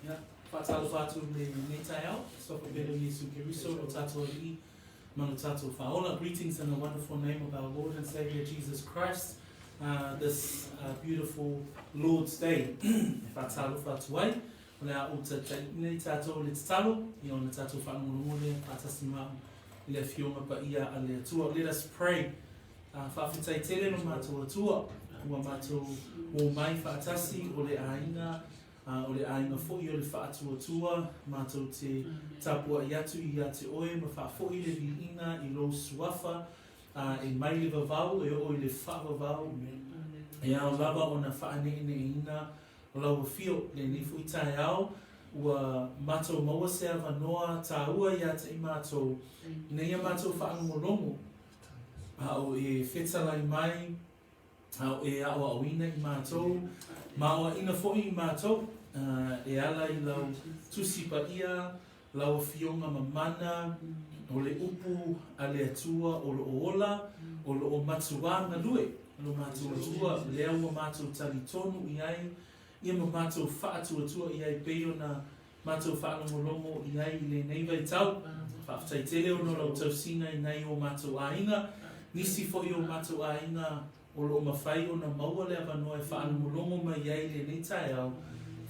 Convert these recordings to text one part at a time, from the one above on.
Yeah, faatalo fatu le netayao, so for better Yesu Kiriso, o tato i, manu tato faola. Greetings in the wonderful name of our Lord and Savior Jesus Christ. This beautiful Lord's Day, faatalo fatuai, ole a uta ne tato le talo, I ona tato whanungulumule, fatasima, ile fionga pa ia ale atua. Let us pray. Whawhitai tele no mātou atua, ua mātou o mai whaatasi o le ainga fōi o le whaatuatua, mātou te tapua i atu te oe, ma whaafoi le viinga i lo suafa, e mai le vavau, e oi le whaavavau, e au lava o na whaanene ina, o lau fio le nifu i tae au, ua mātou maua sea wanoa, tā ua i ate i mātou, ina ia mātou whaangolongo, au e whetalai mai, au e awa awina i mātou, maua ina fōi i mātou, e ala i lau tusipa ia, lau fionga mamana, o le upu a le atua o lo ola, o lo o matuanga lue, lo mātou atua, lea ua mātou tali tonu i ai, ia ma mātou whaatua i ai peo na mātou whaangolongo i ai le neiva i tau, whaafutai tele o no lau tausinga i nei o mātou ainga, nisi fo i o mātou ainga o lo mawhai o na maua lea wanoa e whaangolongo mai ai le neitai au,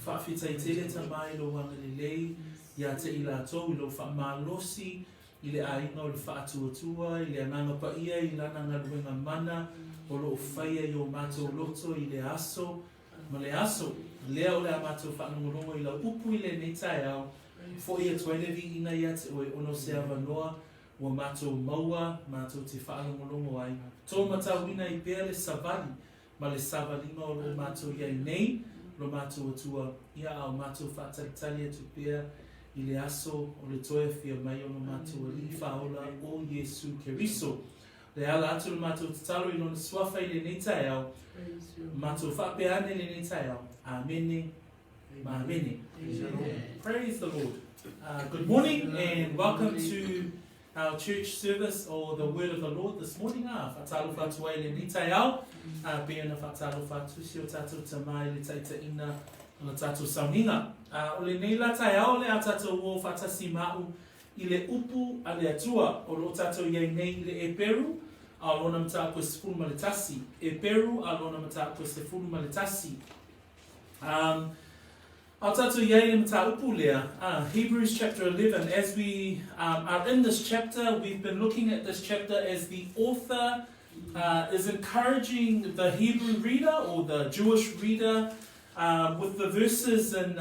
whaafetai tele ta mai lo wanga le lei, ia te i la tau i lo whaamalosi, i le ainga o le whaatuatua, i le ananga pa ia i lana ngaruenga mana, o lo whaia i o mātou loto i le aso, ma le aso, lea o le a mātou whaangolongo i la upu i le neitai au, fo ia tuailevi ina ia te oe ono sea wanoa, ua mātou maua, mātou te whaangolongo ai. Tō matau ina i pēr le savali, ma le savalinga o lo mātou iai nei, lo mātou atua, ia au mātou whaatalitali atu pēr i le aso o le toe fia mai o lo mātou ali whaola o Yesu Kiriso. Le ala atu lo mātou tatalo i lona suafa i le neitai au, mātou whapeane le neitai au. Amene, amene. Praise the Lord. Good morning and welcome to our church service or the word of the Lord this morning. Whatalo fatua le nitai au, beana whatalo fatu si o tatou tamai le taita ina o tatou sauninga. O le nei la tai au le a tatou o whatasi mau i le upu a le atua o lo tatou iei nei i le Eperu, a lona mata koe sefulu ma le tasi. Eperu a lona mata koe sefulu ma le tasi. Hebrews chapter 11. As we are in this chapter, we've been looking at this chapter as the author is encouraging the Hebrew reader or the Jewish reader with the verses in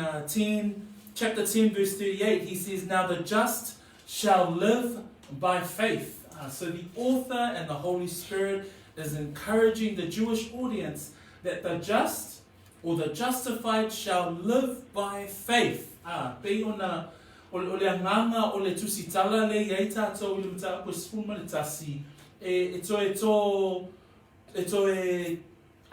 chapter 10, verse 38. He says, "Now the just shall live by faith." So the author and the Holy Spirit is encouraging the Jewish audience that the just or the justified shall live by faith. Pei ona o le anganga o le tusitala le iai tātou i le mata koe sefuma le tasi. E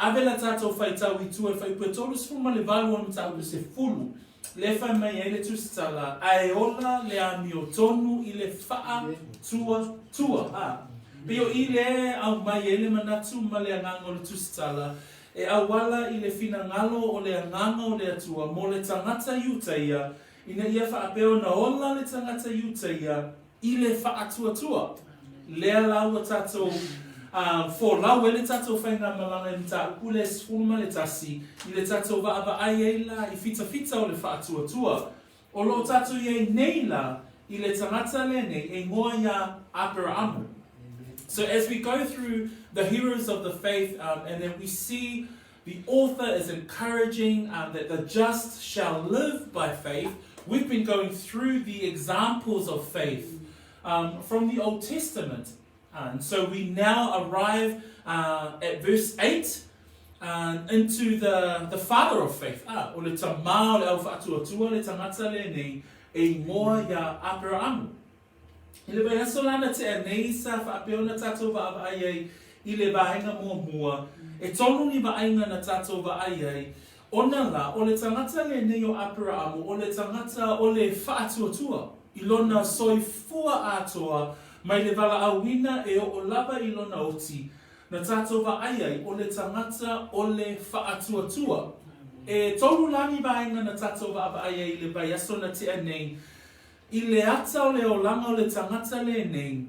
avela tātou whai tau i tua whai pua tolu sefuma le valu o mata koe sefulu. Le whai mai ai le tusitala. Ai ola le amio tonu i le wha tua. Peo i le au mai ai le manatu ma le anganga o le tusitala. E awala i le fina ngalo o le anganga o le atua mo le tangata iuta ia, ina ia whaapeo na ola le tangata iuta ia i le whaatuatua. Lea lau a tatou, for lau e le tatou whainga malanga i mta ukule sfulma le tasi, i le tatou waaba ai eila i fita o le whaatuatua. O lo tatou iei neila i le tangata lene e ngoa ia Aperaamo. So as we go through the heroes of the faith, and then we see the author is encouraging that the just shall live by faith. We've been going through the examples of faith from the Old Testament. And so we now arrive at verse 8 into the father of faith. O le tamā o le au whaatuatua le tangata le nei e ngoa ia Aperaamo. I le vai asolana te anei sa whaapeo na tātou wa ai i le vaenga mua, e tonu ni vaenga na tātou wa ai, ona la, o le tangata le nei o Aperaamo, o le tangata o le whaatuatua, i lona soifua atoa, mai le vala awina e o lava i lona oti, na tātou wa ai, o le tangata o le whaatuatua, E tolu lani vaenga na tatou vaavaaia I le vaiaso na tea nei, I le ata o le olanga o le tangata le nei,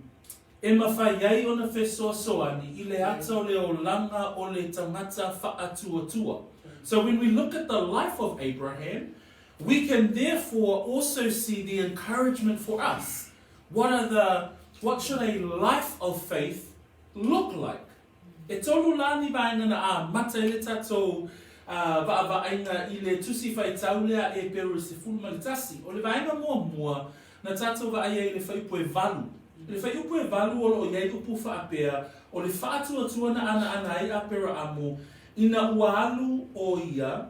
e mawhai ai o na fesoasoani, I le ata o le olanga o le tangata faatuatua. So when we look at the life of Abraham, we can therefore also see the encouragement for us. What should a life of faith look like? E tolu lani vaenga na mata le tatou vaavainga I le tusi whaitau lea Eperu se fulmalitasi. O le vaenga mua na tatou vaaia I le whaipu e valu. Le whaipu e valu o iei upu whaapea o le whaatuatua na ana ai Aperaamo ina ualu o ia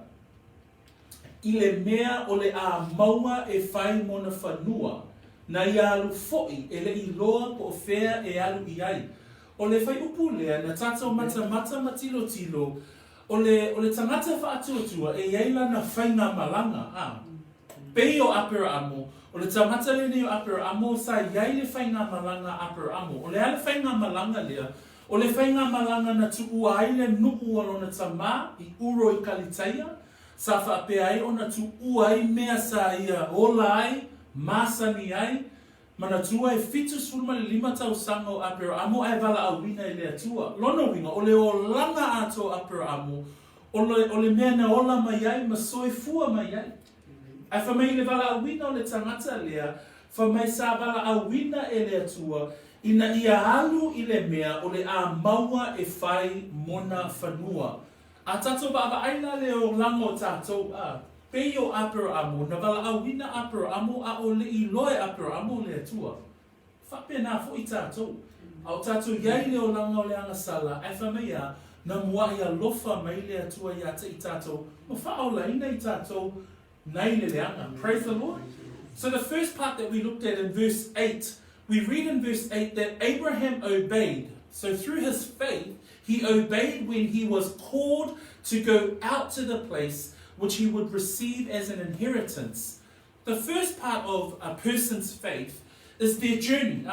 I le mea o le maua e whai mona whanua na ia alu foi e le iloa po o whea e alu iai. O le whaipu lea na tatou mata matilo tilo o le tangata whaatuatua e iaila na whainga malanga. Pei o Aperaamo, o le tangata lene o Aperaamo sa iai le whainga malanga Aperaamo. O le ale whainga malanga lea, o le whainga malanga na tuua ai le nuku o na tama I uro I kalitaia, sa whaapea ai o na tuua ai mea sa ia ola ai, masani ai, mana tua e fitus fulma le 5 tausanga o Aperaamo ai wala awina I le atua. Lona winga, o le o langa ato Aperaamo, o le mea na ola mai ai, ma soe fua mai ai. Ai whamai le wala awina o le tangata lea, whamai sa wala awina e le atua, ina ia alu I le mea o le a maua e whai mona whanua. A tatou vaavaaina le o lango tatou pei o Aperaamo, na wala awina Aperaamo a o le iloe Aperaamo le atua. Whape nā fo I tātou. Au tātou iai le o langa o le angasala, ai whamai na mua ia lofa mai le atua ia te I tātou. Ma whaolaina I tātou nei le leanga. Praise the Lord. So the first part that we looked at in verse 8, we read in verse 8 that Abraham obeyed. So through his faith, he obeyed when he was called to go out to the place which he would receive as an inheritance. The first part of a person's faith is their journey,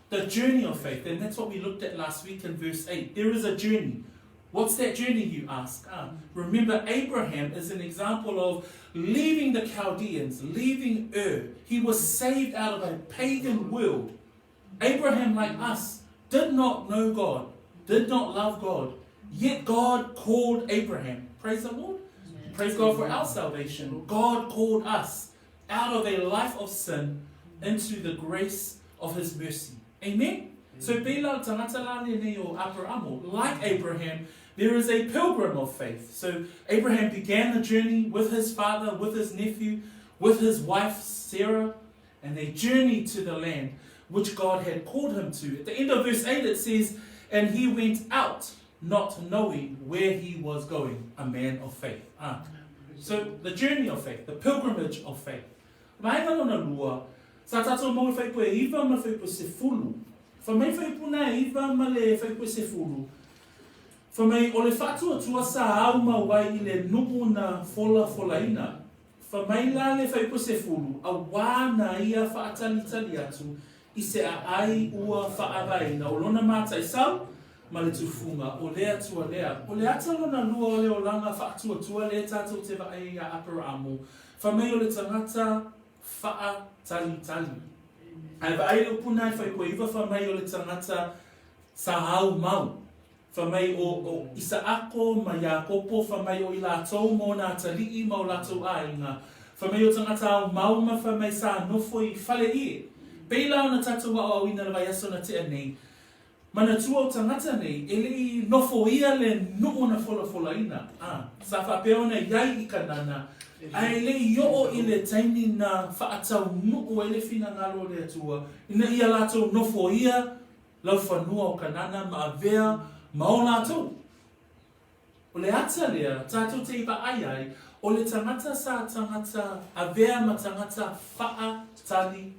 the journey of faith. And that's what we looked at last week in verse 8. There is a journey. What's that journey, you ask? Remember, Abraham is an example of leaving the Chaldeans, leaving He was saved out of a pagan world. Abraham, like us, did not know God, did not love God, yet God called Abraham. Praise the Lord. Praise God for our salvation. God called us out of a life of sin into the grace of His mercy. Amen? So, like Abraham, there is a pilgrim of faith. So, Abraham began the journey with his father, with his nephew, with his wife Sarah, and they journeyed to the land which God had called him to. At the end of verse 8 it says, and he went out, not knowing where he was going, a man of faith. So the journey of faith, the pilgrimage of faith. Vaega lona lua, sa tatou mau whaipu e iwa ma whaipu se fulu. Whamai whaipu na iwa ma le whaipu se fulu. Whamai o le faatuatua sa au mawai I le nuku na folaina. Whamai la le whaipu se fulu, a wā na ia whaatalitali atu, I se a ai ua whaavaina o lona mata I sau, ma le tufunga o lea tua lea. O le ata lona lua o le o langa whaatuatua le tātou te vae a Aperaamo. Whamai o le tangata whaatalitali. Ai vae le upuna I whaikoe iwa whamai o le tangata sahau mau. Whamai o Isaako ma Iakopo, whamai o I lātou mo nā talii ma o lātou ainga. Whamai o tangata au mau ma whamai sa nofo I whale ie. Peila o na tātou wa o ina le vaiaso na tea nei. Mana tua o tangata nei, e le nofo ia le nuo na folaina. Sa whapea ona iai I kanana. Ai le ioo I le taini na whaatau nuo e le whina ngalo le atua. Ina ia lātou nofo ia, lau whanua o kanana ma avea, ma o lātou. O le ata lea, tātou te iwa ai, o le tangata sa tangata, avea ma tangata whaatali.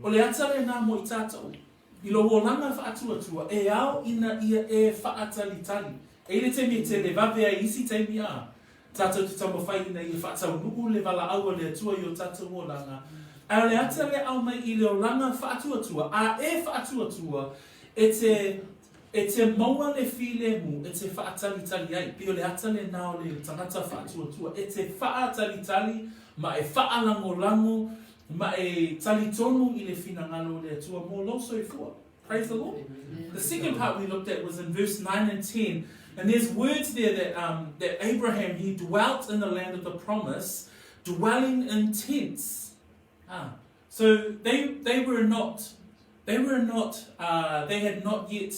O le ata le nā mo I tātou. I lo langa whaatuatua, e ao ina ia e whaatalitali. E le te me te le vavea isi te mia. Tātou te tamo whai ina I whaatau nuku le wala aua le atua I o tātou o langa. A le ata le au mai I le o langa whaatuatua. A e whaatuatua, e te E te maua le file mu, e te whaatalitali ai, pio le atale nao le tangata whaatuatua, e te whaatalitali, ma e whaalango-lango, ma e talitonu I le finangalo le atua mo loso I fua. Praise the Lord. The second part we looked at was in verse 9 and 10, and there's words there that Abraham, he dwelt in the land of the promise, dwelling in tents. So they had not yet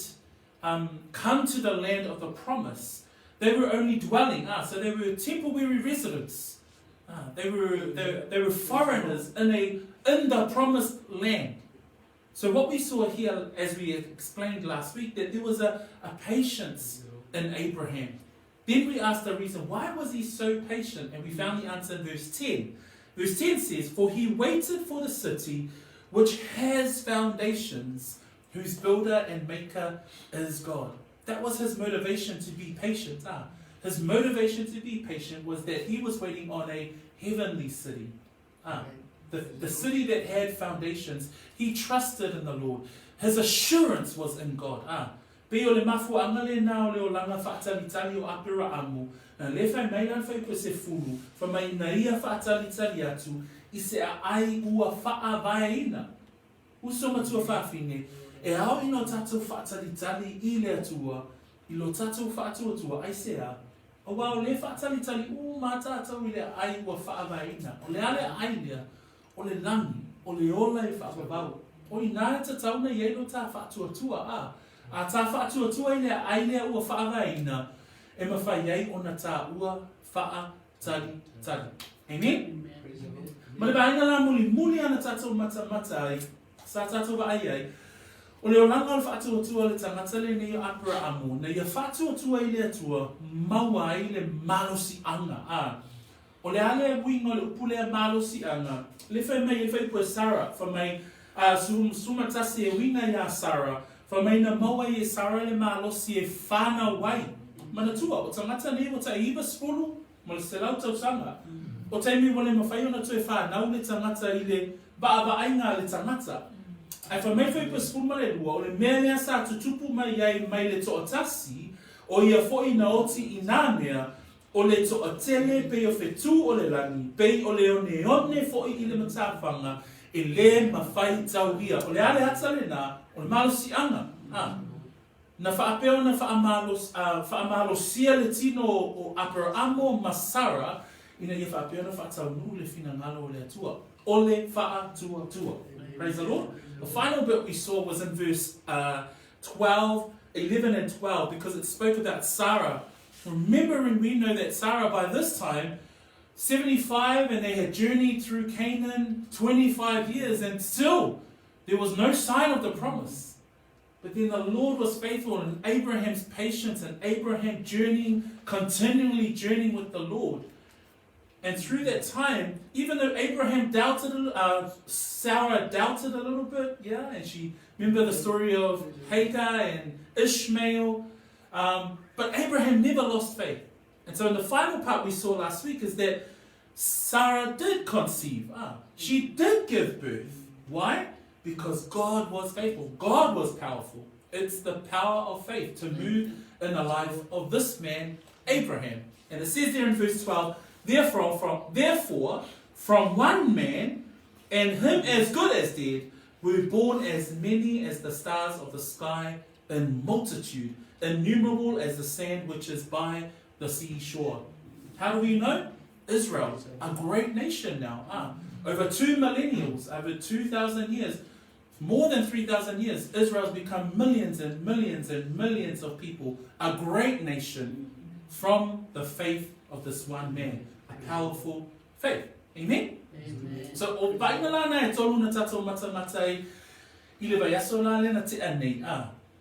come to the land of the promise. They were only dwelling. So they were temporary residents. They were foreigners in the promised land. So what we saw here, as we explained last week, that there was a patience in Abraham. Then we asked the reason, why was he so patient? And we found the answer in verse 10. Verse 10 says, for he waited for the city which has foundations, whose builder and maker is God. That was his motivation to be patient. His motivation to be patient was that he was waiting on a heavenly city. The city that had foundations. He trusted in the Lord. His assurance was in God. Pe o le mafu angale na o le olanga whaatalitali o Aperaamo. Le whai meilan whai po se fulu. Wha mai na ia whaatalitali atu. I se a ai ua wha vaina. Uso matua whawhine. E ao ino tatou whaatalitali I le atua. I lo tatou whaatuatua. Ai se a. O wao le whaatalitali ma tatou I le ai ua wha vaina. O le ale ai lea. O le langi. O le ola I whaapavau. O I nā ta tauna I eilo tā whaatuatua A tā whaatuatua I lea ai lea ua whaavaina. E mawhai ei o na tā ua whaatalitali. Amen? Ma le bainga la muli ana tātou mata ai. Sa tātou wa ai. O le olanga o le whaatuatua le tangata le nei o Aperaamo. Na ia whaatuatua I le atua. Maua ai le malosi anga. O le ale winga o le upule a malosi anga. Le whai mai e whai pua Sarah. Wha mai sumatasi e winga ia Sarah. Wha mai na maua I e Sarah le malosi e whana wai. Mana tua, o tangata nei o ta iwa spulu. Ma le selau tau sanga. O taimi wale mawhai ona tu e whanau le tangata I le ainga le tangata. Ai wha mai whai pua spulu ma le lua. O le mea mea sa tutupu mai ai mai le to'atasi. O ia fo'i na oti I nā mea. O le to'atele pe o whetu o le langi. Pe o le one fo'i I le matawhanga. E le mawhai tauhia. O le ale hata le nā. O le malosi anga. Na whaapeo na whaamalosia le tino o Aperaamo ma Sarah. Ina ia whaapeo na whaataunu le fina ngalo o le atua. O le whaatuatua. Praise the Lord. The final bit we saw was in verse 11 and 12, because it spoke about Sarah. Remembering, we know that Sarah by this time, 75, and they had journeyed through Canaan 25 years, and still there was no sign of the promise. But then the Lord was faithful, and Abraham's patience, and Abraham continually journeying with the Lord. And through that time, even though Abraham doubted, Sarah doubted a little bit, and she, remember the story of Hagar and Ishmael, but Abraham never lost faith. And so in the final part we saw last week is that Sarah did conceive. She did give birth. Why? Because God was faithful. God was powerful. It's the power of faith to move in the life of this man, Abraham. And it says there in verse 12, Therefore, from one man, and him as good as dead, were born as many as the stars of the sky in multitude, innumerable as the sand which is by the seashore. How do we know? Israel, a great nation now. Over 2 millennials, over 2,000 years, more than 3,000 years, Israel's become millions and millions and millions of people. A great nation from the faith of this one man. A powerful faith. Amen? Amen. So, o baingalana e tolu na tatou matamatai, ile vai aso la le na te anei.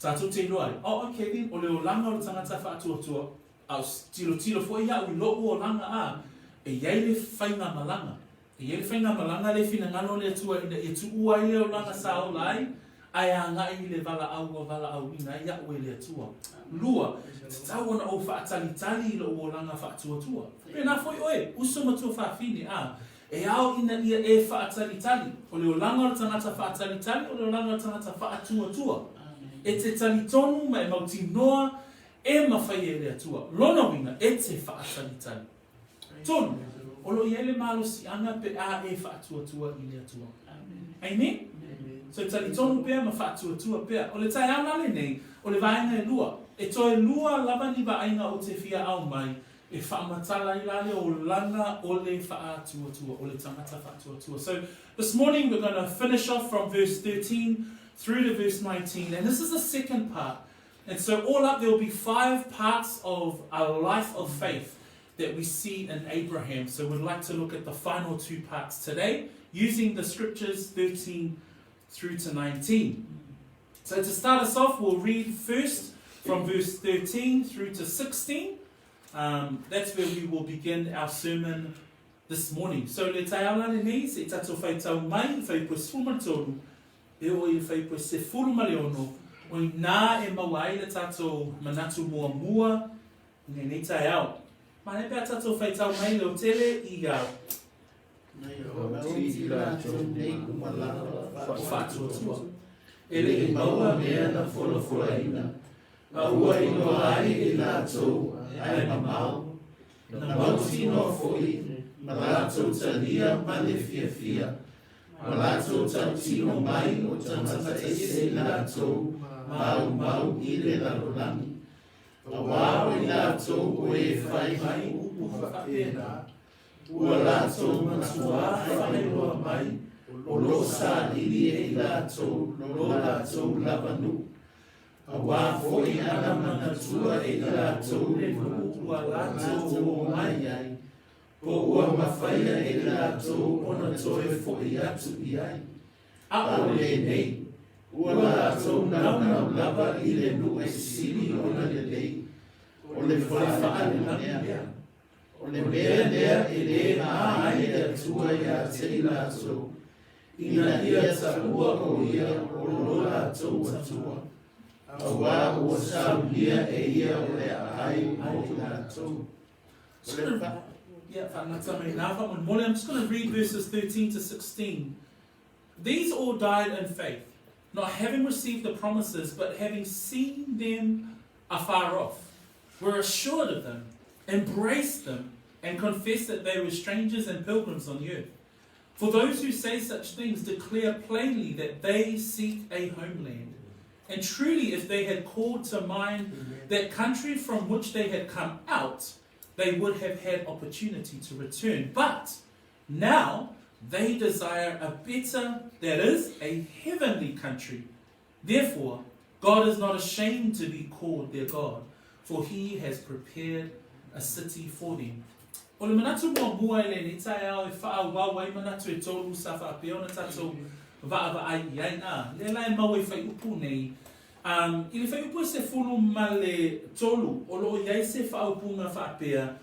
Tatou te loai. Okay, then, o le olanga o le tangata whaatuatua, au tilo fo ia u lo o langa e iai le whainga malanga. E iai le whainga malanga le fina ngano le atua ina e tu ua i le o langa sa o lai, ai a ngai le vala au ina ia ue le atua. Lua, tau ona o whaatalitali le o langa whaatuatua. Pena foi oe, uso matua whaafini e ao ina ia e whaatalitali. O le o langa o tangata whaatalitali, o le o langa o tangata whaatuatua. E te tali tonu mai mauti noa e mawhai e lea tua. Lona winga e te whaatali tali. Tonu, olo i ele malo si anga pe a e whaatua tua i lea tua. Amen? So tali tonu pea ma whaatua tua pea. O le tai anale nei, o le vaenga e lua. E toe lua lava ni vaenga o te fia au mai. E whaamatala i lale o langa o le whaatua tua, o le tangata whaatua tua. So this morning we're going to finish off from verse 13 through to verse 19. And this is the second part. And so all up there will be 5 parts of a life of faith that we see in Abraham. So we'd like to look at the final 2 parts today, using the scriptures 13 through to 19. So to start us off, we'll read first from verse 13 through to 16. That's where we will begin our sermon this morning. So le tai ala le nei, se tato whai tau mai, whai po sfumatonu, e o i whai po se furu maleono, o i nā e mawai le tato manatu mua mua, ne nei tai au. Ma ne pia tato whai tau mai le o tele i au. Nei o mauti la tau nei kumalanga Faatuatua. Ele i maua mea na fola ina. A ua i no ai i la tau ai mamau. Na mauti no foi, ma la tau talia ma le fia. Ma la tau tino mai o tangata ese la tau mau i le lalolani. A wao i la tau o e whai mai upu whapena. Ua la tau matua whai roa mai. O lo sa lili e la tau, lo la tau lavanu. A wā foi ana manatua e la tau le ua la tau o mai ai. Po ua mawhaia e la tau ona toe foi atu i ai. A o le nei, ua la tau nau lava i le nu e sili ona le lei. O le whaiwha le mea. O le mea lea e le a ai e atua i a te la tau. Ina ia ta ua o ia o lo la tau atua. A wā ua saulia e ia o le ai o la tau. I'm just going to read verses 13 to 16. These all died in faith, not having received the promises, but having seen them afar off, were assured of them, embraced them, and confessed that they were strangers and pilgrims on the earth. For those who say such things declare plainly that they seek a homeland. And truly, if they had called to mind that country from which they had come out, they would have had opportunity to return. But now they desire a better, that is, a heavenly country. Therefore, God is not ashamed to be called their God, for he has prepared a city for them. O le manatu mua mua ele ni tai au e wha wau ai manatu e tolu sa wha apea ona tatou wa ai i ai na. Le lai mau e whai upu nei. I le whai upu se fulu ma le tolu o lo iai se wha upu ngā wha apea.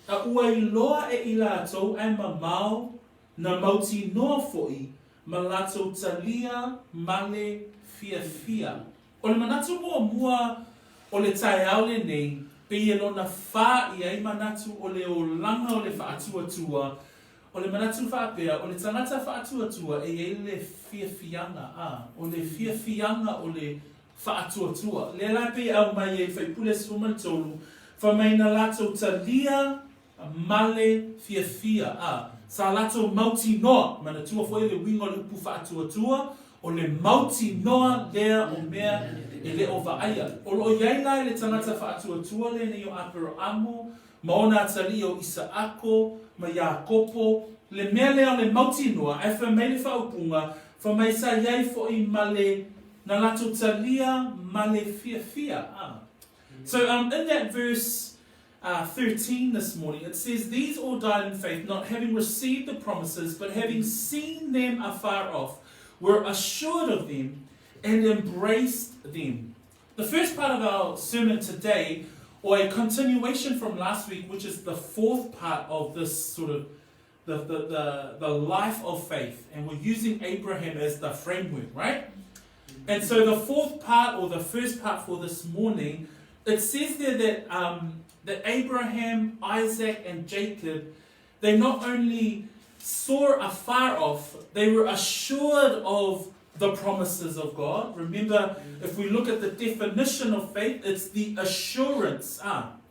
A ua i loa e i la tau ai ma mau na mauti noa foi ma la tau talia ma le fia. O le manatu mua mua o le tai au le nei. Pe e lona wha i ai manatu o le o langa o le whaatua tua, o le manatu whaapea, o le tangata whaatua tua e e le fianga, o le fianga o le whaatua tua. Le la pe au mai e whaipule suman tolu, wha mai na lato talia male fia, sa lato mauti noa, manatua fo e le wingo le upu whaatua tua, o le mauti noa lea o mea e le o vaaya. O lo iai lai le tangata whaatua le nei o Aperaamo, ma ona tali o Isaako, ma Iakopo, le mea lea o le mauti noa, e wha mai le whaupunga, wha mai sa iai fo i male, na lato talia male fia. So in that verse 13 this morning, it says, these all died in faith, not having received the promises, but having seen them afar off, were assured of them, and embraced them. The first part of our sermon today, or a continuation from last week, which is the 4th part of this sort of the life of faith, and we're using Abraham as the framework, right? And so the 4th part, or the first part for this morning, it says there that that Abraham, Isaac, and Jacob, they not only saw afar off, they were assured of the promises of God. Remember, if we look at the definition of faith, it's the assurance.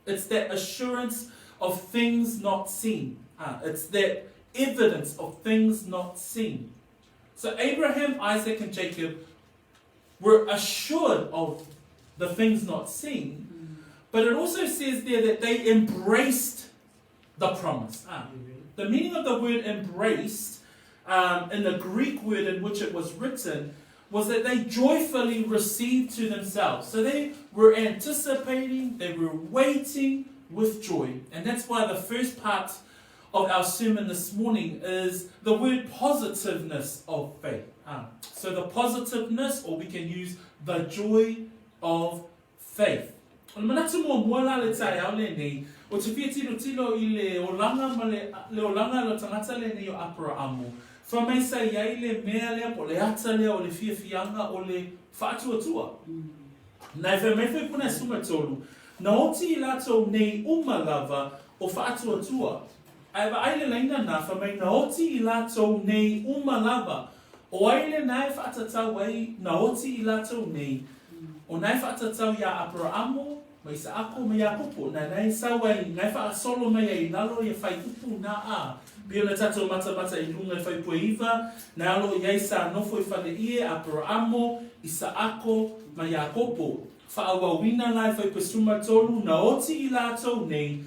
It's that assurance of things not seen. It's that evidence of things not seen. So Abraham, Isaac, and Jacob were assured of the things not seen. But it also says there that they embraced the promise. The meaning of the word embraced, in the Greek word in which it was written, was that they joyfully received to themselves. So they were anticipating, they were waiting with joy. And that's why the first part of our sermon this morning is the word positiveness of faith. So the positiveness, or we can use the joy of faith. Manatu mo mola le tai au le nei, o te fia tilo I le olanga ma le olanga lo tangata le nei o Aperaamo. Whamaisa iai le mea lea po le ata lea o le fia fianga o le faatuatua. Nai whamewhi puna suma tolu, na oti I lato nei umalava o faatuatua. Aiwa aile laina na whamai na oti I lato nei umalava. O aile nai whaatatau ai na oti I lato nei. O nai whaatatau ia Aperaamo, mai sa ako mai a pupo, na nai sawai, nai whaasolo mai ai nalo ia whai upu na a. Pio na tato mata I lunga I whai pueiva, na alo iai sa nofo I whale ie, Aperaamo, I sa ako mai a pupo. Whaawawina lai whai pesuma tolu, na oti I lato nei,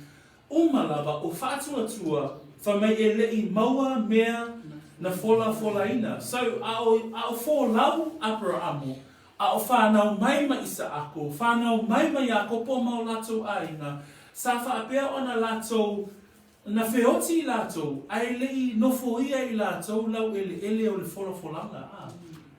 umalava o faatuatua, whamai e lei maua mea na fola ina. So, ao folau Aperaamo, ao whanau mai ma isa ako, whanau mai ma ia kopo mau lato aina, sa whaapea ona lato, na whioti I lato, ai lei nofo ia I lato, lau ele o le folanga.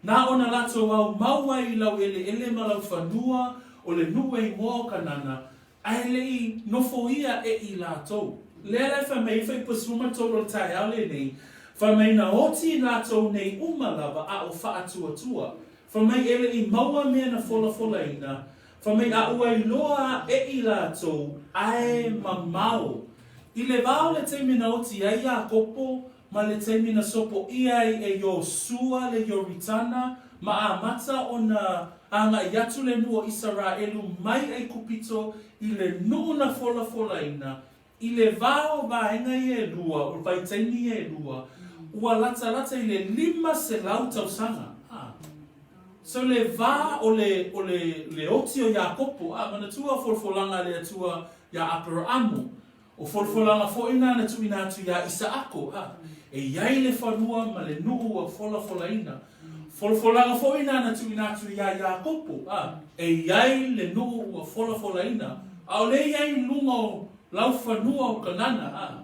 Nā ona lato au maua I lau ele ma lau whanua, o le nuei mō kanana, ai lei nofo ia I lato. Lea lai whamei whai pasuma tolo tai au le nei, whamei na oti lato nei umalava a o faatuatua. Whamei ele I maua mea na fola ina. Whamei a ua I loa I lato ai mamau. I le vao le teimi na oti ai a kopo, ma le teimi na sopo iai e yo sua le yo ritana, ma a mata o na anga I atu le nua Israelu mai ai kupito I le nuu na fola ina. I le vao vaenga I e lua, o vai teimi e lua, ua lata I le 5 se lau tausanga. So le va o le oti o Iakopo, mana tua folfolanga le atua ia Aperaamo. O folfolanga fo ina na tu ina atu ia Isaako. E iai le whanua ma le nuu o fola ina. Folfolanga fo ina na tu ina atu ia Iakopo. E iai le nuu o fola ina. Ao le iai lunga o lau whanua o kanana.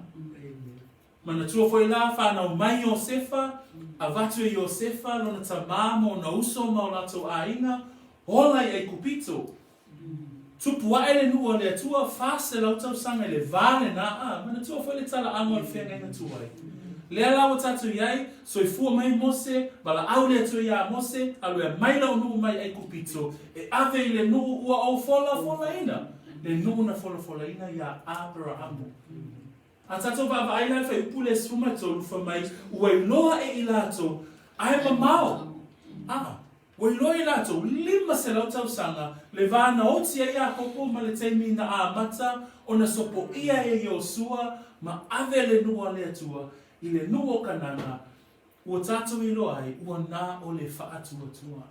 Mana tua fo ila whanau mai Iosefa, a watu e Iosefa, lona tamamo na uso ma o lato aina, hola I kupito. Tupua ele nua le atua, fase lau tau sanga le vale na mana tua fo le tala ango le whenga ina tuai. Lea lawa tatu iai, so I fua mai Mose, bala au le atua ia Mose, alu e mai lau nuu mai ai kupito, e ave I le nuu ua au fola ina, le nuu na fola ina ia Aperaamo. A tato baba ai lai whai upu le suma tolu whamai, ua I loa e I lato, ai mamao. Ua I loa I lato, 5 se lau tau sanga, le vana oti ai a kopo ma le teimi na a mata, o na sopo ia e Iosua, ma ave le nua le atua, I le nua kanana, ua tato I loa ai, ua na o le faatuatua.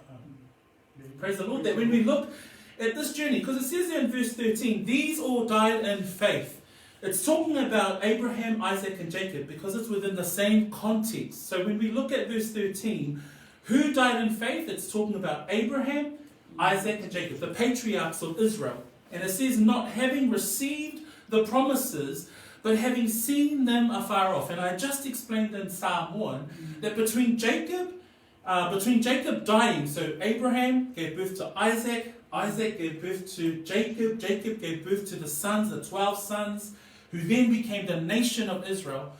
Praise the Lord, that when we look at this journey, because it says there in verse 13, these all died in faith. It's talking about Abraham, Isaac, and Jacob because it's within the same context. So when we look at verse 13, who died in faith? It's talking about Abraham, Isaac, and Jacob, the patriarchs of Israel. And it says, not having received the promises, but having seen them afar off. And I just explained in Samoan that between Jacob dying, so Abraham gave birth to Isaac, Isaac gave birth to Jacob, Jacob gave birth to the sons, the 12 sons, who then became the nation of Israel.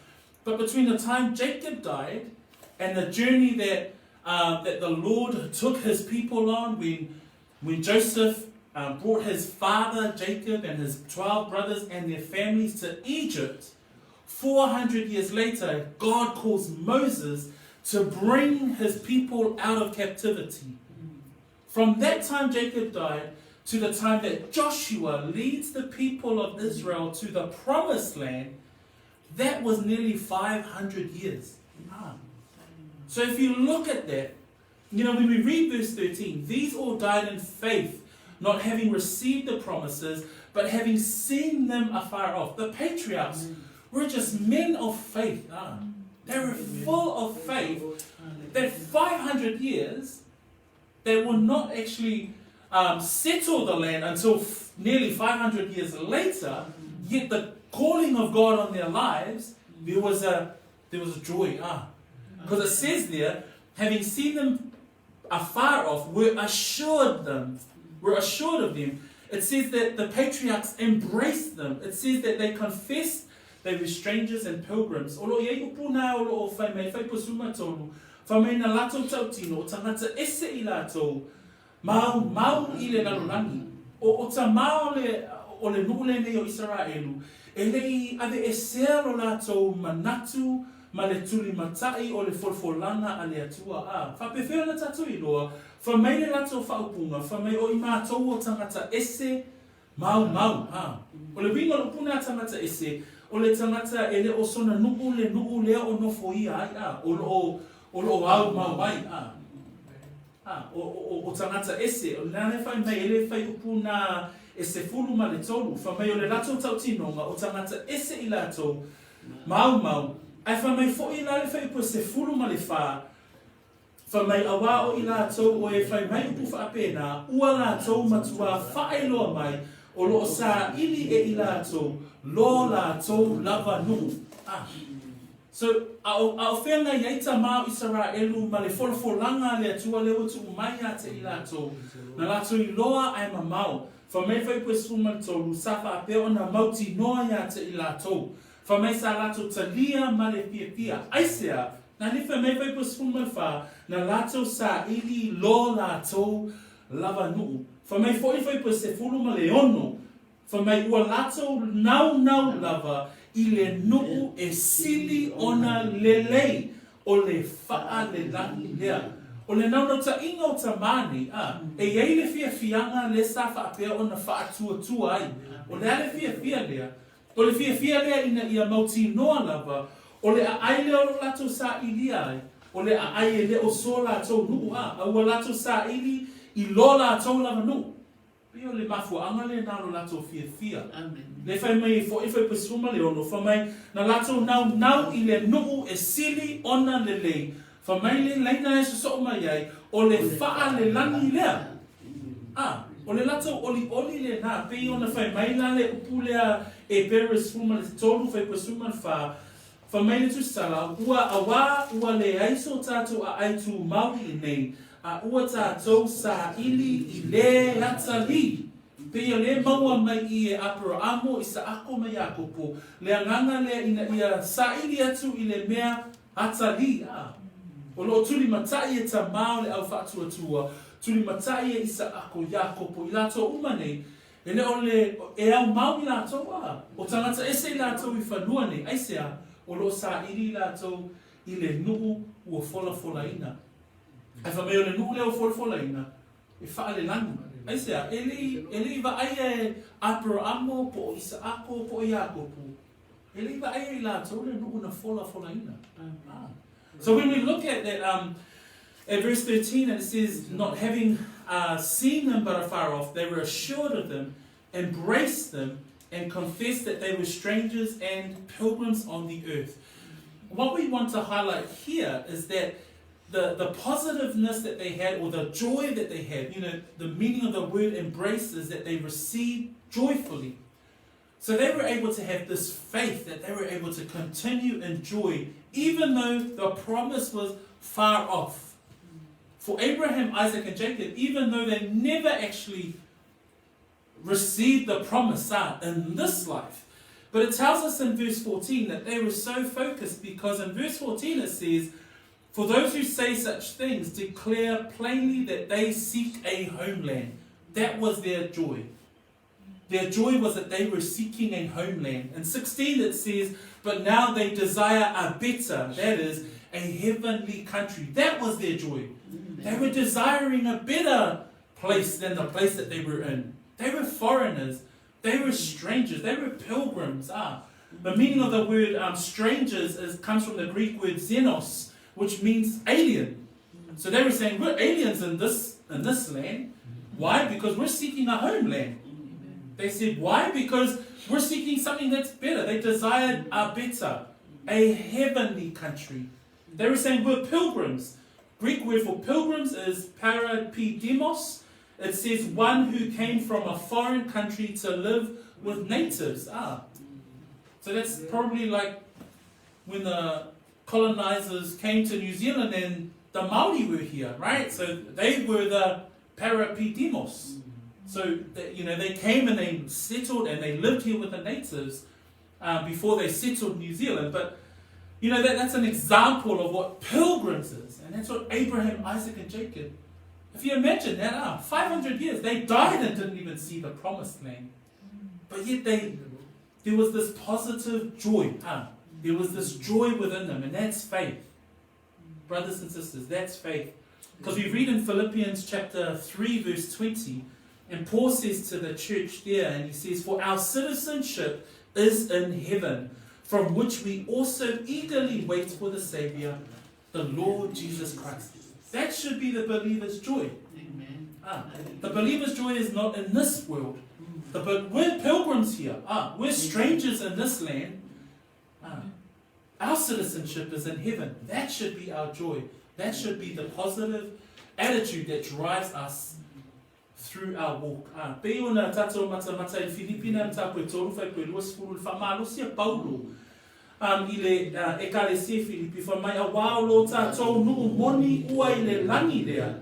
But between the time Jacob died and the journey that the Lord took his people on, when Joseph brought his father Jacob and his 12 brothers and their families to Egypt, 400 years later, God calls Moses to bring his people out of captivity. From that time Jacob died to the time that Joshua leads the people of Israel to the promised land, that was nearly 500 years. So if you look at that, when we read verse 13, these all died in faith, not having received the promises, but having seen them afar off. The patriarchs were just men of faith. They were full of faith that 500 years, they will not actually settle the land until nearly 500 years later, yet the calling of God on their lives, there was a joy. Because it says there, having seen them afar off, were assured of them. It says that the patriarchs embraced them. It says that they confessed they were strangers and pilgrims. Olo ye upuna olo o fai mai fai posuma tolu. Fa mai na lato tautino o tangata ese I lato. Mau I le nalunani. O ta mau o le nule ne o Israelu. E lei ave esea lo lato manatu ma le tuli matai o le folfolanga a le atua. Fa pefeo na tatu I loa. Fa mai le lato whaupunga. Fa mai o I mātou o tangata ese mau. O le winga lo puna tangata ese. O le tangata ele o sona nuku lea o nofo ia ai o lo au mau mai o tangata ese o nane fai mai ele fai upuna ese fulu ma le tolu fa mai o le lato tautinonga o tangata ese I lato mau ai fa mai fo I le fai upu ese fulu ma le fa mai awa o I lato o e fai mai upu fa apena ua lato matua fai loa mai o lo sa ili I lato lo lato lava nu. So au whenga iaita mau Israelu ma le folfolanga le atua leo tu umaya te I lato. Na lato I loa ai mamau. Fa mai fai pue suma tolu safa apeo na mauti noa ia te I lato. Fa mai sa lato talia ma le pia. Aisea, na ni fa mai fai pue suma fa na lato sa ili lo lato lava nu. Fa mai fai pue se fulu ma le ono. Fa mai ua lato nau lava I le nuu e sili ona lelei o le faa le langi lea. O le nau ta inga o ta mani, e iei le fianga le sa faa pea ona faatuatua ai. O le ale fia lea. O le fia lea ina ia mauti noa lava. O le a aile o lato sa ilia ai. O le a aile le o so lato nuu a ua lato sa ili I lo lato lava nuu. Pio le mafuanga le nalo lato fia. Amen. Le fai mai fo fai pesuma le ono fa mai na lato nau I le nuu e sili ona le lei. Fa mai le leina e so mai ai o le faa le langi lea. O le lato oli le na pe ona fai mai la le upulea Eperu suma le tolu fai pesuma fa mai le tu sala ua le aiso tato a aitu maui nei. Ua tātou sa ili I le hatali. Pea le maua mai I Aperaamo I sa ako mai akopo. Le anganga le ina ia sa ili atu I le mea hatali. O lo tuli matai e ta mao le au faatuatua. Tuli matai e I sa ako Yakopo. I lato umane. E le o le e au mau I lato o tangata ese I lato I whanua ne. Aisea o lo sa ili lato I le nuu ua fola ina. Ai fa mai o le nuu leo folfola ina. E faa le langu. Aisea, ele va ai Aperaamo po Isaako po Yakopo. Ele va ai la tole nuu na fola ina. So when we look at that, at verse 13, it says, not having seen them but afar off, they were assured of them, embraced them, and confessed that they were strangers and pilgrims on the earth. What we want to highlight here is that the positiveness that they had, or the joy that they had, the meaning of the word embrace is that they received joyfully. So they were able to have this faith that they were able to continue in joy, even though the promise was far off. For Abraham, Isaac, and Jacob, even though they never actually received the promise in this life. But it tells us in verse 14 that they were so focused, because in verse 14 it says, for those who say such things declare plainly that they seek a homeland. That was their joy. Their joy was that they were seeking a homeland. In 16 it says, but now they desire a better, that is, a heavenly country. That was their joy. They were desiring a better place than the place that they were in. They were foreigners. They were strangers. They were pilgrims. The meaning of the word strangers comes from the Greek word xenos, which means alien. So they were saying, we're aliens in this land. Why? Because we're seeking a homeland. They said, why? Because we're seeking something that's better. They desired a better, a heavenly country. They were saying, we're pilgrims. Greek word for pilgrims is parapidemos. It says one who came from a foreign country to live with natives. So that's probably like when the colonizers came to New Zealand and the Māori were here, right? So they were the parapidemos. So they came and they settled and they lived here with the natives before they settled New Zealand. But that's an example of what pilgrims is, and that's what Abraham, Isaac, and Jacob. If you imagine that, 500 years they died and didn't even see the promised land, but yet there was this positive joy. There was this joy within them, and that's faith, brothers and sisters. That's faith, because we read in Philippians chapter 3, verse 20. And Paul says to the church there, and he says, for our citizenship is in heaven, from which we also eagerly wait for the Savior, the Lord Jesus Christ. That should be the believer's joy. The believer's joy is not in this world. We're pilgrims here. We're strangers in this land. Our citizenship is in heaven. That should be our joy. That should be the positive attitude that drives us through our walk. Pe ona tatou mata I Filipina mta koe tolu fai koe luas furu whamalosia Paulo. I le ekalesia Filipi whamai a wāolo tatou nuu moni ua I le langi rea.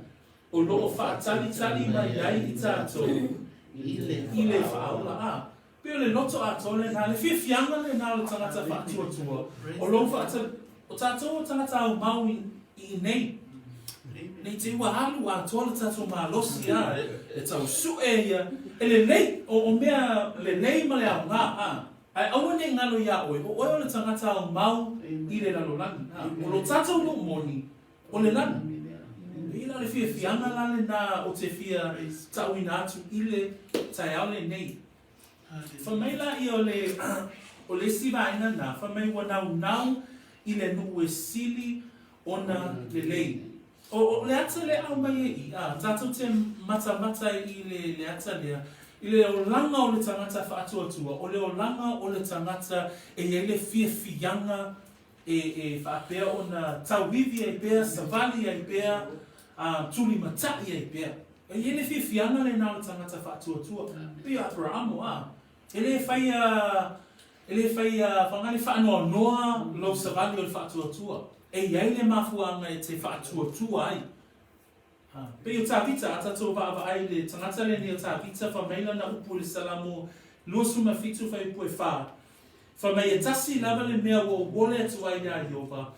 O loo whaatalitali mai ai I tatou. I le whaola. Pe o le loto a tole na le whiawhianga le nā le tangata whaatuatua. O loo whaatali. O tatou o tangata au mau I nei. Nei te ua halu a tola tatou malosi e tau sue ia e le lei o mea le lei ma le au ngā ai aua ne ngalo ia oe o oe o le tangata au mau I le lalo lani o lo tatou no moni o le lani I la le whiawhianga lale na o te whia tau ina atu I le tai au le nei whamaila I o le siva ina na whamai wa nau I le nuu e sili ona le lei O le ata le au mai tatou te mata I le ata lea I le o langa o le tangata whaatuatua o le o langa o le tangata e le whiawhianga e whaapea o na tauwiwi e pea, savali e pea, tuli matai e pea e le whiawhianga le nao le tangata whaatuatua pia Aperaamo e le whai whangale whaanoa noa lo savali o le whaatuatua e iai le mafuanga e te whaatuatua ai. Pe o tāpita a tatou whaava ai le tangata le ni o tāpita whamaila na upu le salamo luasuma fitu whai pue wha. Whamai e tasi lava le mea o wole atu ai a Iova.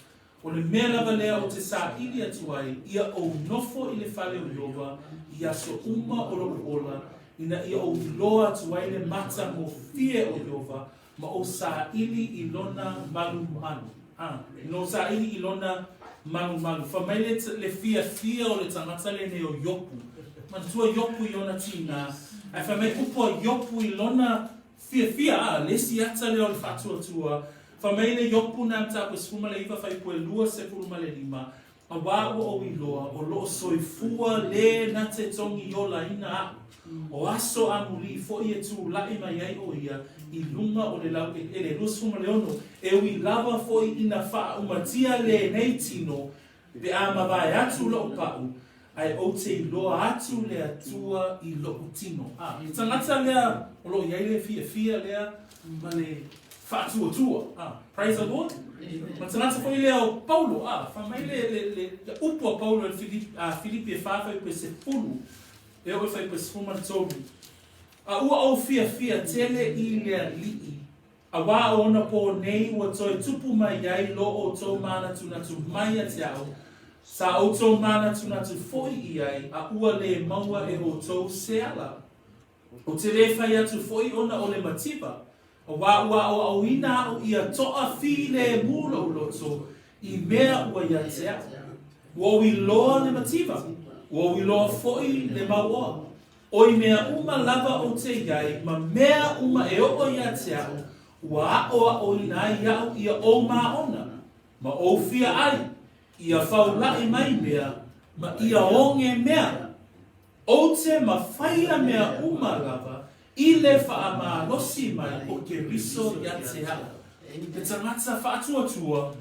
O le mea lava lea o te sā ili atu ai ia o nofo I le whale o Iova ia so uma o lo ola ina ia o loa atu ai le mata mo fie o Iova ma o sā ili I lona malu manu. No sa ili ilona malu. Whamaile le whia o le tangata le ne o yopu. Man tua yopu I ona tina. Ai whamai upo yopu ilona whia lesi ata le o le whatuatua. Whamaile yopu na mta koe sfuma le iwa whai koe lua se puruma le lima. A wā o iloa o loo soifua le na te tongi o la ina o aso amuli fo I e tu lai mai ai o ia I lunga o le lau e le rusfuma le ono e ui lava fo I ina wha umatia le nei tino pe a mawai atu lo pau ai o te iloa atu le atua I lo tino tangata lea o lo iai le whia lea ma le whaatuatua praise the Lord ma tangata fo I lea o Paulo whamai le upu a Paulo Filipi e whawhai pe se pulu e o whai pe sfuma tobi ua o whia tele I lea lii a wā o ona po nei ua toi tupu mai ai lo o tō mana tunatu mai a te au sa o tō mana tunatu foi I ai a ua le maua e o tō seala o te re whai atu foi ona o le matiba O wā ua o au ina au ia toa while mula uloto I mea ua ia te au. Ua ui loa le mativa. Ua ui loa foi le maua. O I mea uma lava o te iai, ma mea uma e o ia te au. Ua oa o ina iau ia o maona. Ma o fia ai. Ia whaulai mai mea, ma ia onge mea. O te ma whaia mea uma lava, I le wha losi mai o ke riso ia te au. Te tangata faatuatua,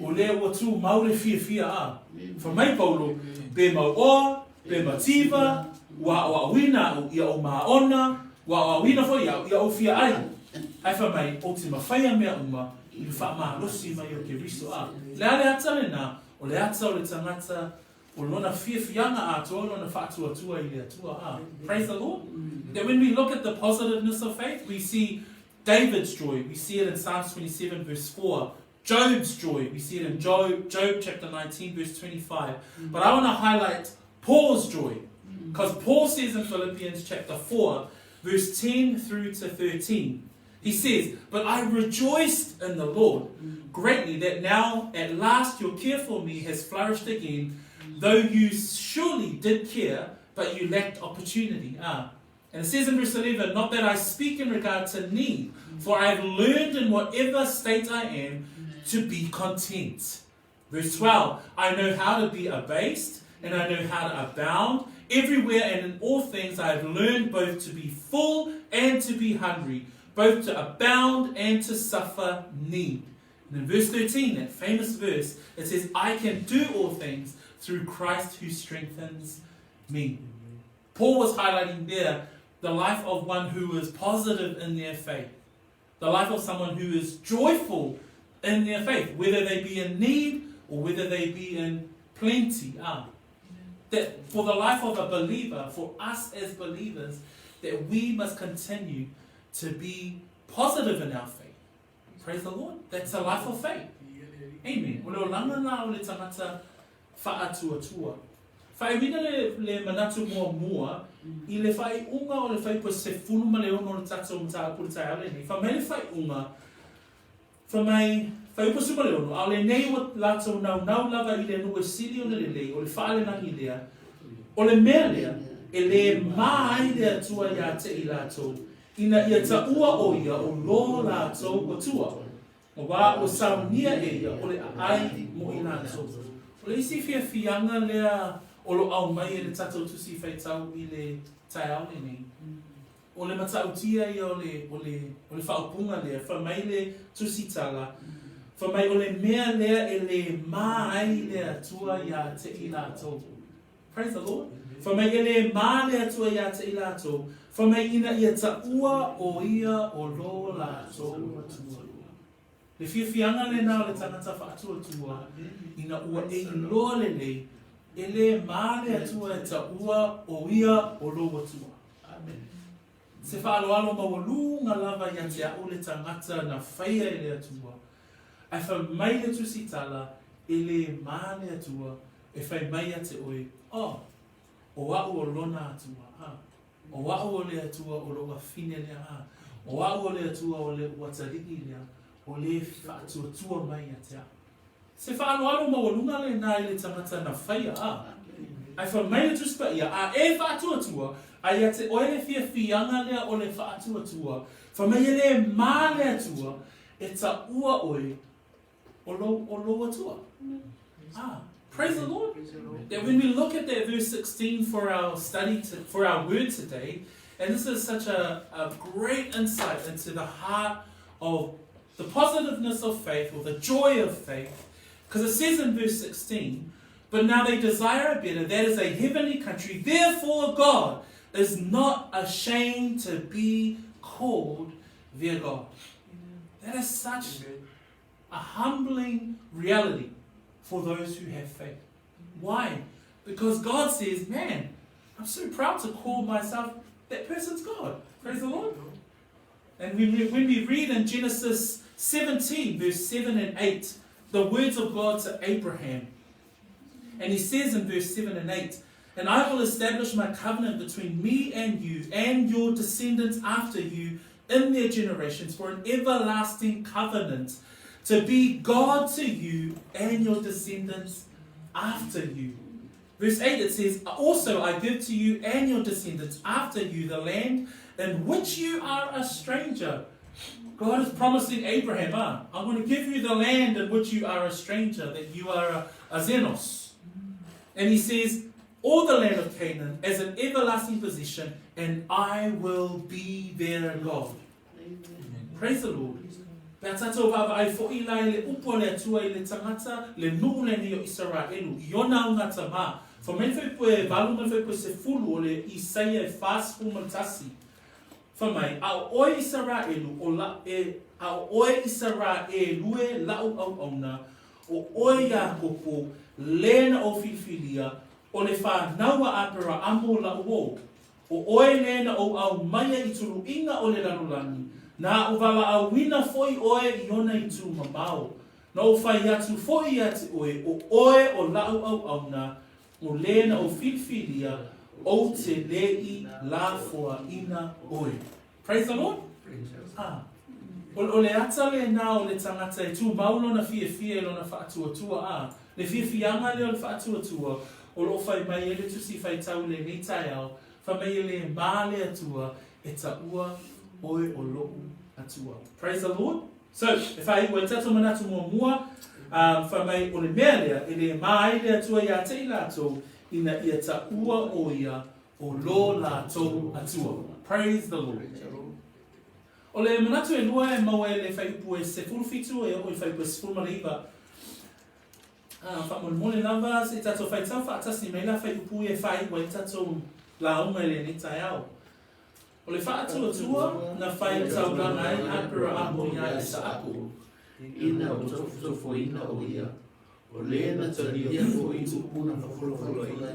o le watu maure fia a. Fa mai paulo, be mau oa, be mativa, wa o awina o ia o maona, wa o awina fo ia o fia ai. Ai fa mai, o te ma whaia mea uma, I le wha losi mai o ke riso a. Le ale ata le na, o le ata o le tangata, o lona fianga ato, lona faatuatua I le atua a. Praise the Lord. That when we look at the positiveness of faith, we see David's joy. We see it in Psalms 27 verse 4. Job's joy. We see it in Job chapter 19 verse 25. But I want to highlight Paul's joy. Because Paul says in Philippians chapter 4 verse 10 through to 13. He says, but I rejoiced in the Lord greatly that now at last your care for me has flourished again, though you surely did care, but you lacked opportunity. And it says in verse 11, not that I speak in regard to need, for I have learned in whatever state I am to be content. Verse 12, I know how to be abased, and I know how to abound. Everywhere and in all things I have learned both to be full and to be hungry, both to abound and to suffer need. And in verse 13, that famous verse, it says, I can do all things through Christ who strengthens me. Paul was highlighting there the life of one who is positive in their faith. The life of someone who is joyful in their faith, whether they be in need or whether they be in plenty. That for the life of a believer, for us as believers, that we must continue to be positive in our faith. Praise the Lord. That's a life of faith. Amen. O leo langa na o le tangata faatuatua. Whaewina le manatu mua, I le whai unga o le whai po se funu ma le ono le tato mta apuri tai au le nei. Wha mai le whai unga, wha mai whai po suma le ono, au le nei o lato nau lava I le nua sili o le lei, o le wha le nangi lea, o le mea lea, e le mai lea tua ia te I lato, ina ia ta ua o ia o lo lato o tua, o wā o saunia e ia, o le ai mo I lato. O le isi fia fianga lea, o lo au mai e le tatou tusi whai tau I le tai au le nei. O le matautia ia o le whaupunga lea, wha mai le tusi tala, wha mai o le mea lea e le mai lea tua ia te I lato. Praise the Lord. Wha mai e le mā lea tua ia te I lato, wha mai ina ia ta ua o ia o lo lato tua. Le fiafianga le nao le tangata whaatua ina ua e loa le lei, e le male atua e ta ua o ia o lo watua. Amen. Se whaaloalo mawalunga lava ia te au le tangata na whaia e le atua. Ai wha mai le tusitala e le male atua e whai mai a te oe. O au o lona atua. O au o le atua o lo wafine lea. O au o le atua o le watariki lea. O le whaatuatua mai a te au. Se whaaloalo mawalunga le nā I le tangata na whaia a. Ai wha mai le tuspa ia a e whaatuatua ai a te oe le fianga lea o le whaatuatua. Wha mai le mā le atua e ta ua oe o lo atua. Praise the Lord. That when we look at that verse 16 for our study, for our word today, and this is such a great insight into the heart of the positiveness of faith or the joy of faith. Because it says in verse 16, but now they desire a better, that is a heavenly country. Therefore God is not ashamed to be called their God. That is such a humbling reality for those who have faith. Why? Because God says, man, I'm so proud to call myself that person's God. Praise the Lord. And when we read in Genesis 17, verse 7 and 8, the words of God to Abraham. And he says in verse 7 and 8, and I will establish my covenant between me and you and your descendants after you in their generations for an everlasting covenant, to be God to you and your descendants after you. Verse 8 it says, also I give to you and your descendants after you the land in which you are a stranger. God is promising Abraham, I'm going to give you the land in which you are a stranger, that you are a xenos. And he says, all the land of Canaan as an everlasting possession, and I will be their God. Amen. Praise the Lord. Pea tatou vavai fo'i lai le upo le atua I le tangata le nuu le ni o Israelu. Iona unga tama. For men whepue valu men whepue se fulu o le Isaia e fast fumatasi. For mai, au oi Israelu o la au oi Israelu lau au auna o oi Jakopo lena o filfilia o le wha naua Aperaamo lau o. O oi lena o au maya I tulu inga o le lalulangi. Na uvala a wina foi oe iona I tu mabao. Na o fai atu foi atu oe o lau au auna o lena o filfilia o te lei la foa ina oe. Praise the Lord. O le ata le na o le tangata e tu maulo na fie lo na faatuatua le fie le o le faatuatua o lo fai mai ele tu si fai tau le ni tai au fa mai ele male atua e taua oe o lo'u atua. Praise the Lord. So, if I were tatu manatu mua fa mai o le mea lea, ele mai le atua ia te ilato, ina ia taua o ia o lo lato atua. Praise the Lord. O le manatu e lua e maua e le fai upu e se fulfitu e o i fai upu e se fulmaliva. Fa mole lava, se tato fai tau fa atasi me la fai upu e fai ua i tato la uma e le ni tai au. O le faatuatua na fai taulanga ai Aperaamo ia I Saaku. Ina o tofo ina o ia. O lena talia o I tupuna whakolo ina.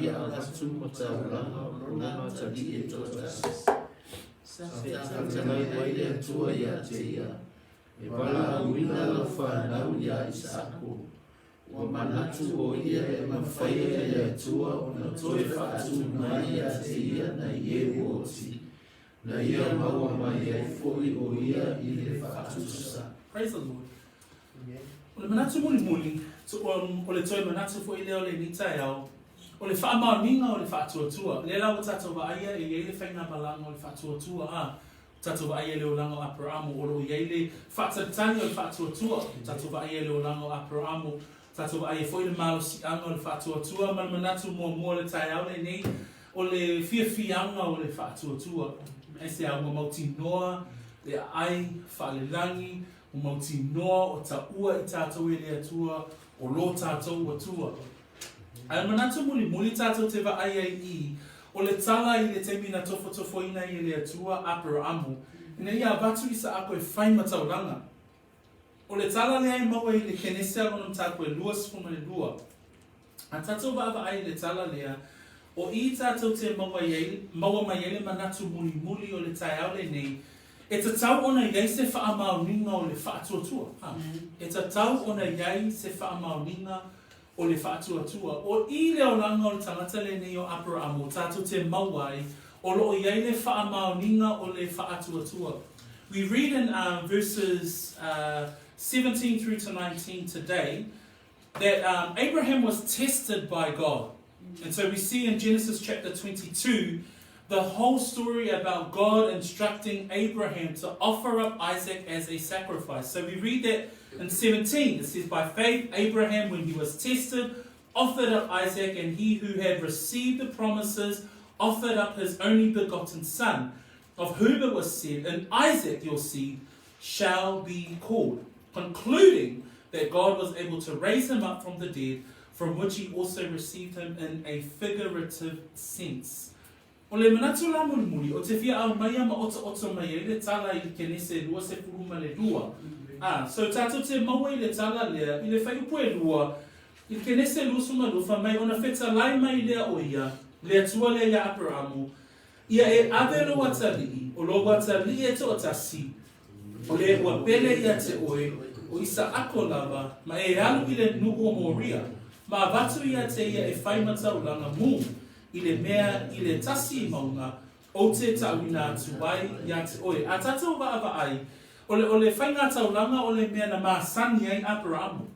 Ia atu ma taulanga o nana talia e totas. Tātangai wai le atua ia te ia. E wala awina la whanau ia I Saaku. Wa manatu o ia e mawhaia ia atua o na toe whaatu mai ia te ia na ie uoti. Na ia maua mai ai foi o ia I le whaatu sa. Praise the Lord. O le manatu muli o le toe manatu fo I leo le nitai au. O le whaamaoninga o le whaatuatua. Le lau tato wa aia e iei le whainga malanga o le whaatuatua tato wa aia le olanga o Aperaamo o lo iei le whaatatani o le whaatuatua. Tato wa aia le olanga o Aperaamo. Tato wa aia foi le malo si anga o le whaatuatua. Manatu mua le tai au le nei. O le fianga o le whaatuatua. E se au mauti noa, le ai, whaalelangi, o mauti noa, o taua I tātou e le atua, o lo tātou atua. Ai manatu muli tātou te wa ai I, o le tala I le te mina tofo ina I le atua Aperaamo. Ina ia batu I sa ako e whai matauranga. O le tala le ai maua I le kenesea onam tāko e lua sifuma le lua. A tātou wa ai le tala lea, o I tātou te maua mai ele manatu muli o le tai au le nei, e ta tau ona iai se whaamauninga o le whaatuatua. E ta tau ona iai se whaamauninga o le whaatuatua. O I leo langa o le tangata le nei o Aperaamo, tātou te mauai, o lo iai le whaamauninga o le whaatuatua. We read in verses 17 through to 19 today that Abraham was tested by God. And so we see in Genesis chapter 22 the whole story about God instructing Abraham to offer up Isaac as a sacrifice. So we read that in 17. It says, by faith Abraham, when he was tested, offered up Isaac, and he who had received the promises offered up his only begotten son, of whom it was said, in Isaac your seed shall be called, concluding that God was able to raise him up from the dead, from which he also received him in a figurative sense. O le manatu la muli, o te fia au maia ma oto mai, le tala I kenese lua se puruma le lua. So tato te maua I le tala lea, I le whai upu e lua, I kenese lua suma lufa mai, ona feta lai mai lea o ia, le atua lea ia Aperaamo, ia e ave lo watali, o lo watali e to otasi, o le ua pele ia te oe, o isa ako lava, ma e alu I le nuku o moria, ma vatu ia te ia e whai mataulanga mu, I le mea I le tasi maunga, o te tauina atu ai ia te oe. A tātou wa ai, ole whainga taulanga ole mea na māsani ai Aperaamo.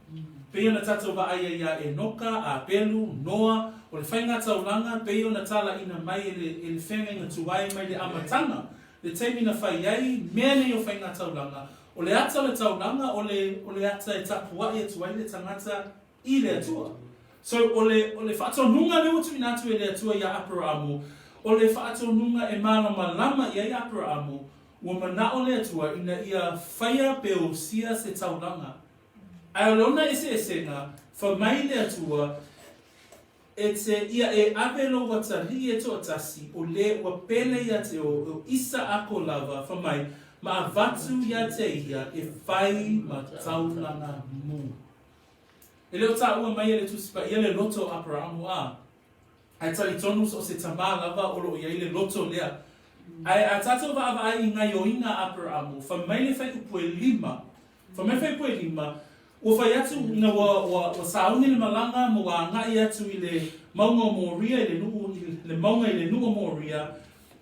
Pea na tātou wa ai ia e noka, a pelu, noa, ole whainga taulanga, pea na tala ina mai ele whenga inga tuai mai le amatanga. Le teimina whai ai, mea nei o whainga taulanga. Ole ata le taulanga, ole ata e tapua i atu ai le tangata i le atua. So ole whaatonunga leo tu ina atu e le atua ia Aperaamo. Ole whaatonunga e malama lama i ai Aperaamo. Ua mana o le atua ina ia whaia pe o sia se taulanga. Ai o leona ese nga, whamai le atua, e te ia e avelo watari e to atasi, o le ua pele ia te o isa ako lava, whamai, ma avatu ia te ia e whai ma taulanga mu. E leo ta ua mai ele tusipa, ia le loto Aperaamo a. Ai tali tonus o se tama lava olo ia le loto lea. Ai a tatou va ai ngai o ina Aperaamo, whamai le whai upu e lima. Whamai whai upu e lima, ua whai atu ina wa sauni le malanga mo wa ngai atu i le maunga moria, le maunga i le nunga moria,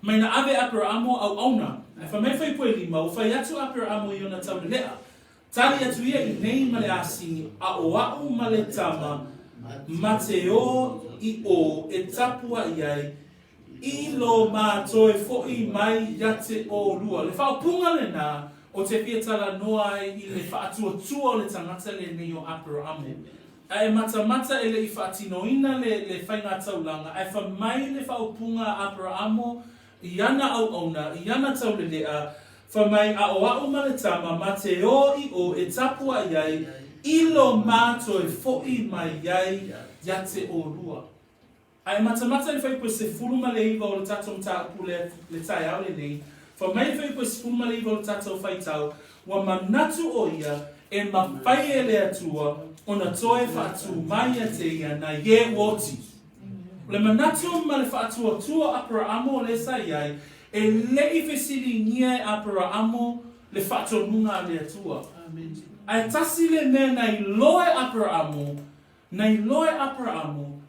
mai na ave Aperaamo au auna. Ai whamai whai upu e lima, ua whai atu Aperaamo i ona tau lea. Tali atu ia i nei male asi, a o au male tama, ma te o i o e tapua iai, I lo mātoe fo'i mai ia te o lua. Le whaupunga le nā, o te whiatala noa I le whaatua o le tangata le nei o Aperaamo. Ai mata ele I whaatinoina le whainga taulanga, ai whamai le whaupunga Aperaamo, I ana au auna, I ana tau le lea, whamai a o au ma le tama, ma te o I o e tapua iai, I lo mātoe fo'i mai iai ia te o lua. Ai mata le whai se furuma le iwa o le tatou mta upu le tai au le nei. Whamai le whai se furuma le iwa o le tatou whai tau, wa manatu o ia e mawhai e le atua o na toe whaatu mai a te ia na ye woti. Le manatu ma le whaatua tua Aperaamo o le sai ai, e lei whesiri ngia Aperaamo le whaatonunga le atua. Ai tasi le mea nei loe Aperaamo,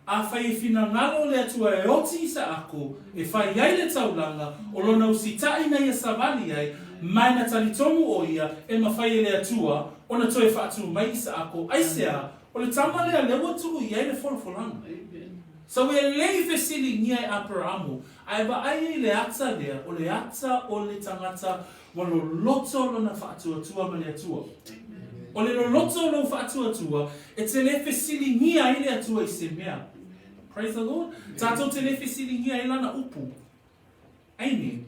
a whai e whina ngalo le atua e oti isa ako, e whai ai le taulanga, o lona usitai nei e savali ai, mai na talitonu o ia, e mawhai e le atua, o na toe whaatu mai isa ako, aisea, o le tama lea lewa tuu iai le wholofolanga. So e lei whesili nia e Aperaamo, ai ba ai le ata lea, o le ata o le tangata, walo loto lona whaatu ma le atua. O le loto lo whaatu e te le whesili nia I le atua I se mea. Praise the Lord. Tato te le whesili nia I lana upu. Amen.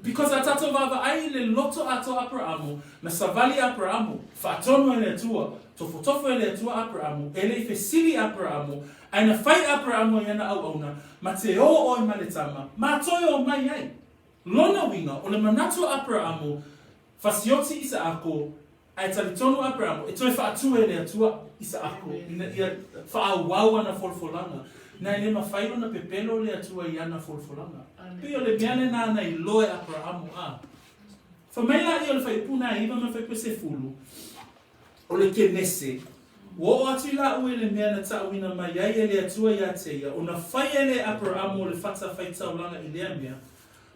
Because a tato vava ai le loto ato Aperaamo, na savali Aperaamo, whaatono e le atua, tofo e le atua Aperaamo, e le whesili Aperaamo, ai na whai Aperaamo I ana au auna, ma te o ma le tama, ma toi o mai ai. Lona winga, o le manatu Aperaamo, whasioti isa ako, ai talitonu Aperaamo, e toi whaatu e le atua isa ako, ina ia whaawawa na folfolanga, na ile mawhairo na pepelo le atua I ana folfolanga. Pio le miane na ana I loe Aperaamo a. Whamaila I o le whaipuna a iwa ma whaipu se fulu, o le kenese, wo atu la ue le mea na tauina mai ai e le atua ia teia, o na whai e le Aperaamo o le whata whaitaulanga I lea mea,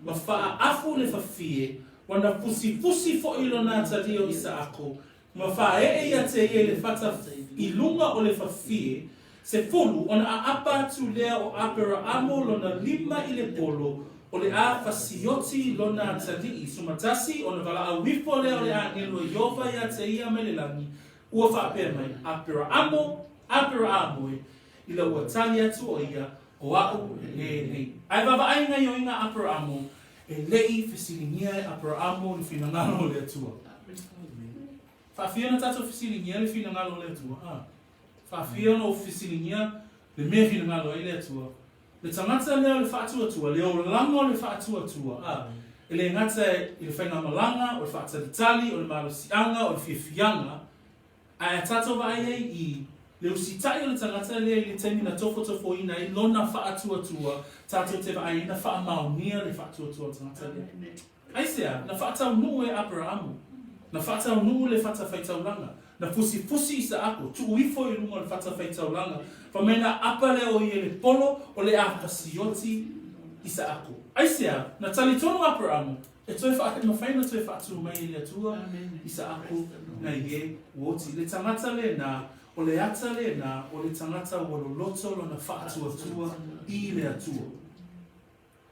ma wha afu le whawhie, wana pusi fo ilo na tadio isa ako, ma wha ia teia le whata ilunga o le whawhie, se fulu ona a apa atu lea o Aperaamo lona 5 I le polo, o le a whasioti lona tadii, sumatasi o na wala a wipo lea o le a ngelo Iova ia teia me le langi, ua whaapea mai, Aperaamo I la ua tali atu o ia, o au nei. Ai baba ai ngai o inga Aperaamo, e lei whesilingia e Aperaamo ni whinangalo le atua. Whaafia na tato whesilingia le whinangalo le atua. Whaafia na o whesilingia le mea whinangalo le atua. Le tangata leo le whaatuatua, leo lango le whaatuatua. E le ngata I le whainga malanga, o le whaatalitali, o le malosianga, o le whiawhianga. Ai a tato wa ai I le usitai o le tangata lea I le temi na tofo ina I lona whaatuatua, tato te wa ai na whaamaunia le whaatuatua tangata lea. Aisea, na whaatau nuu e Aperaamo, na whaatau nuu le whata whaitaulanga, na fusi isa ako, tuuifo I lunga le whata whaitaulanga, whamena apa leo I le polo o le a pasioti isa ako. Aisia, na talitono Aperaamo, e toi whaake mawhaina toi whaatu mai le atua, isa ako na ye woti. Le tangata le na, o le ata le na, o le tangata o lo loto lo na whaatu atua I le atua.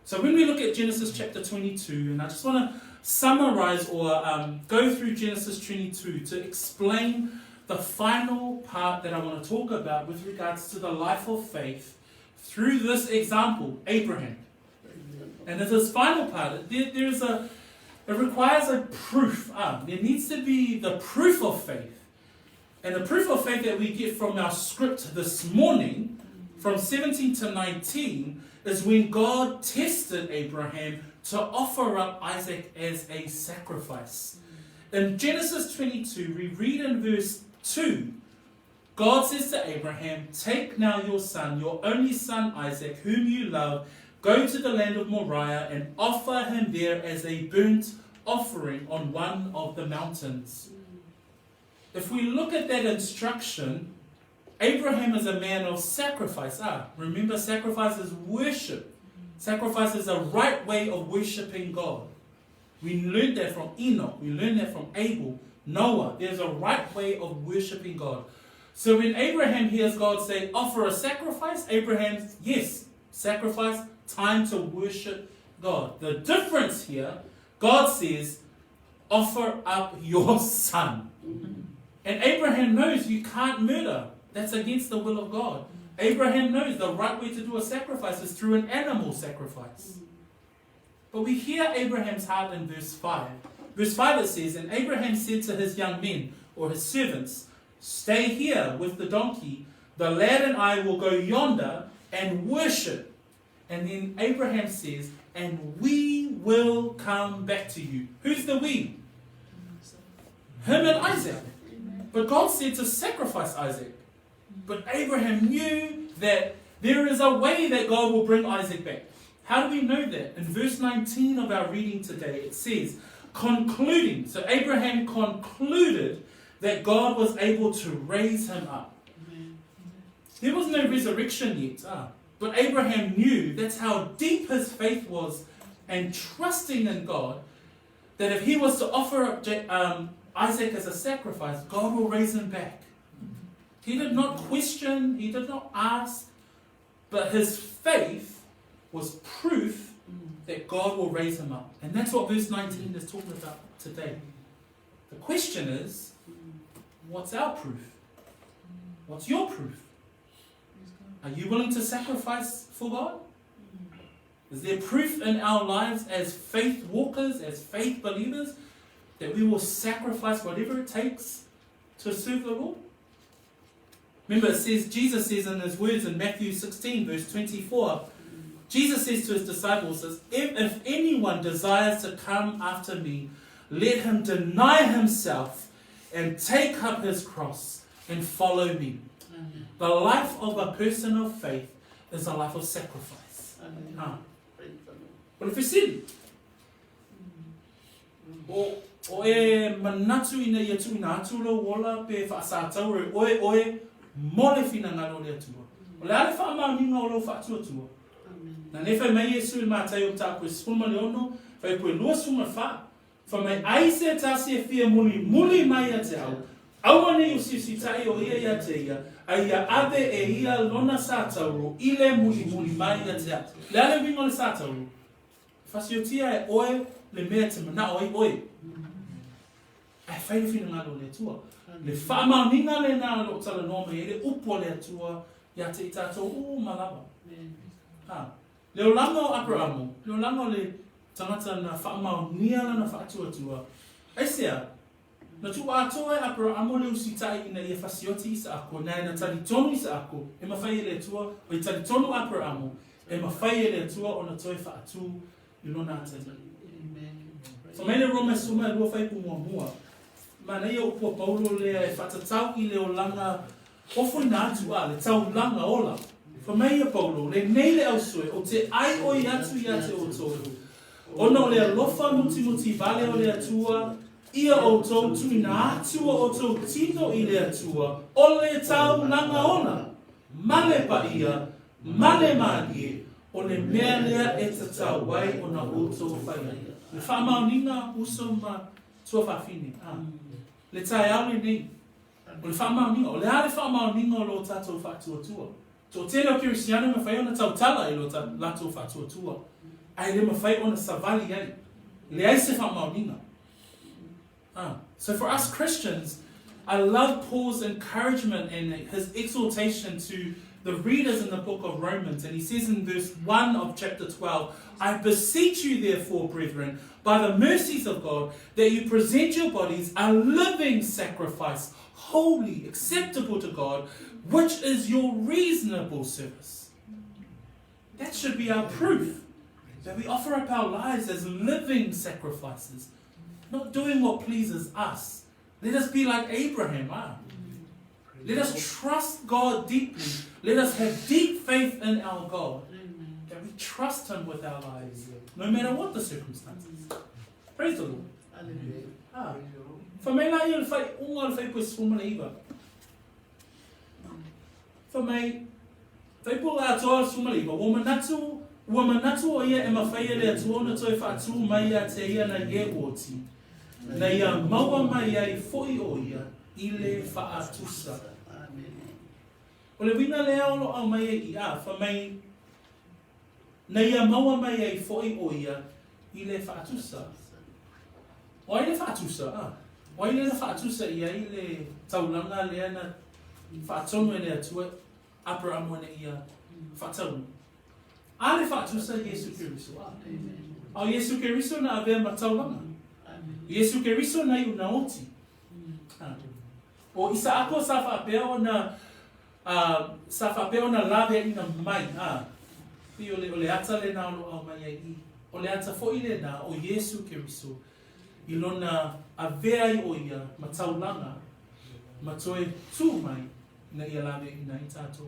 So when we look at Genesis chapter 22, and I just want to summarize or go through Genesis 22 to explain the final part that I want to talk about with regards to the life of faith through this example, Abraham. And in this final part, it requires a proof. There needs to be the proof of faith. And the proof of faith that we get from our script this morning, from 17 to 19, is when God tested Abraham to offer up Isaac as a sacrifice. In Genesis 22, we read in verse 2, God says to Abraham, take now your son, your only son Isaac, whom you love, go to the land of Moriah and offer him there as a burnt offering on one of the mountains. If we look at that instruction, Abraham is a man of sacrifice. Remember, sacrifice is worship. Sacrifice is a right way of worshipping God. We learned that from Enoch. We learned that from Abel, Noah. There's a right way of worshipping God. So when Abraham hears God say, offer a sacrifice, Abraham, yes, sacrifice, time to worship God. The difference here, God says, offer up your son. And Abraham knows you can't murder. That's against the will of God. Abraham knows the right way to do a sacrifice is through an animal sacrifice. But we hear Abraham's heart in verse 5. Verse 5 it says, and Abraham said to his young men, or his servants, stay here with the donkey. The lad and I will go yonder and worship. And then Abraham says, and we will come back to you. Who's the we? Him and Isaac. But God said to sacrifice Isaac. But Abraham knew that there is a way that God will bring Isaac back. How do we know that? In verse 19 of our reading today, it says, concluding. So Abraham concluded that God was able to raise him up. There was no resurrection yet. But Abraham knew that's how deep his faith was and trusting in God, that if he was to offer up Isaac as a sacrifice, God will raise him back. He did not question, he did not ask, but his faith was proof that God will raise him up. And that's what verse 19 is talking about today. The question is, what's our proof? What's your proof? Are you willing to sacrifice for God? Is there proof in our lives as faith walkers, as faith believers, that we will sacrifice whatever it takes to serve the Lord? Remember, it says, Jesus says in his words in Matthew 16, verse 24, Jesus says to his disciples, if anyone desires to come after me, let him deny himself and take up his cross and follow me. The life of a person of faith is a life of sacrifice. But if you see, o e manatu ina yetu ina atulo wala pe whaasātau oe mole fina ngalo le atua. O le ale wha amau ninga o lo wha atua tua. Na newhai mai Yesu I mātai o tā koe spuma le ono, whai koe lua suma wha. Wha mai aise tāsi e whia muli mai a te au. Awane o sisi tai o ia ia te ia, a ia ave e ia lona sātauro, ile muli mai a te au. Le ale wingo le sātauro. Whasiotia e oe le mea te mana oe. Ai whaile whina ngalo le tua. Le whaamau ninga le nā lo tala nome e le upo le atua ia te tātou malawa. Leo langa o Aperaamo, leo langa o le tangata na whaamau niala na whaatuatua. Aisea, na tu atoa e Aperaamo leo sitai ina ia whasioti isa ako, na ina tali tonu isa ako, e mawhai le atua, o I tali tonu Aperaamo, e mawhai le atua o na toi whaatu I lona atani. So mele roma suma e lua whai mua. Mana ia upua Paulo lea e whatatau I leo langa ofo ina atua, le tau langa ola. Whamaia Paulo, le nei le au sue, o te ai oi atu ia te o tōru. Ona o le alofa muti vale o le atua, ia o tō tuina atua o tō tino I le atua, o le tau nanga ona. Male pa ia, male manie, o le mea lea e te tau wai o na uto whaia. Le whaamaoninga uso ma tua whawhine. Le tae au le nei. O le whaamaoninga, o le ale whaamaoninga o lo tātou whaatuatua. So tēnā o Kirisiano ma whai ona tautala i lo tātou whaatuatua. Ai le ma whai ona savali ai. Le ai se whaamaoninga. So for us Christians, I love Paul's encouragement and his exhortation to the readers in the book of Romans. And he says in verse 1 of chapter 12, I beseech you therefore, brethren, by the mercies of God, that you present your bodies a living sacrifice, holy, acceptable to God, which is your reasonable service. That should be our proof, that we offer up our lives as living sacrifices, not doing what pleases us. Let us be like Abraham. Let us trust God deeply. Let us have deep faith in our God. That we trust Him with our lives, no matter what the circumstances. Praise the Lord. For me, I fai unga le fai pus fuma leiva. For me, fai pula atoa fuma leiva. Ua manatu o ia e mawhaia le atua na toi whaatu mai a te ia na ye oti. Na ia maua mai ai foi o ia I le whaatusa. O le wina lea olo au mai I a, wha mai na ia maua mai ai foi o ia I le whaatusa. O ai le whaatusa, O ai le whaatusa ia I le taulanga lea na whaatonu e le atua Aperaamo ne ia whaatonu. A le whaatusa Yesu Keriso. O Yesu Keriso na avea mataulanga. Yesu Keriso na I una oti. O isa ako sa whapea na lawe ina mai. Pi o le ata le na olo au mai ai. O le ata fo ile na o Yesu Keriso. I lona avea I o ia mataulanga. Matoe tu mai na ia lawe ina I tato.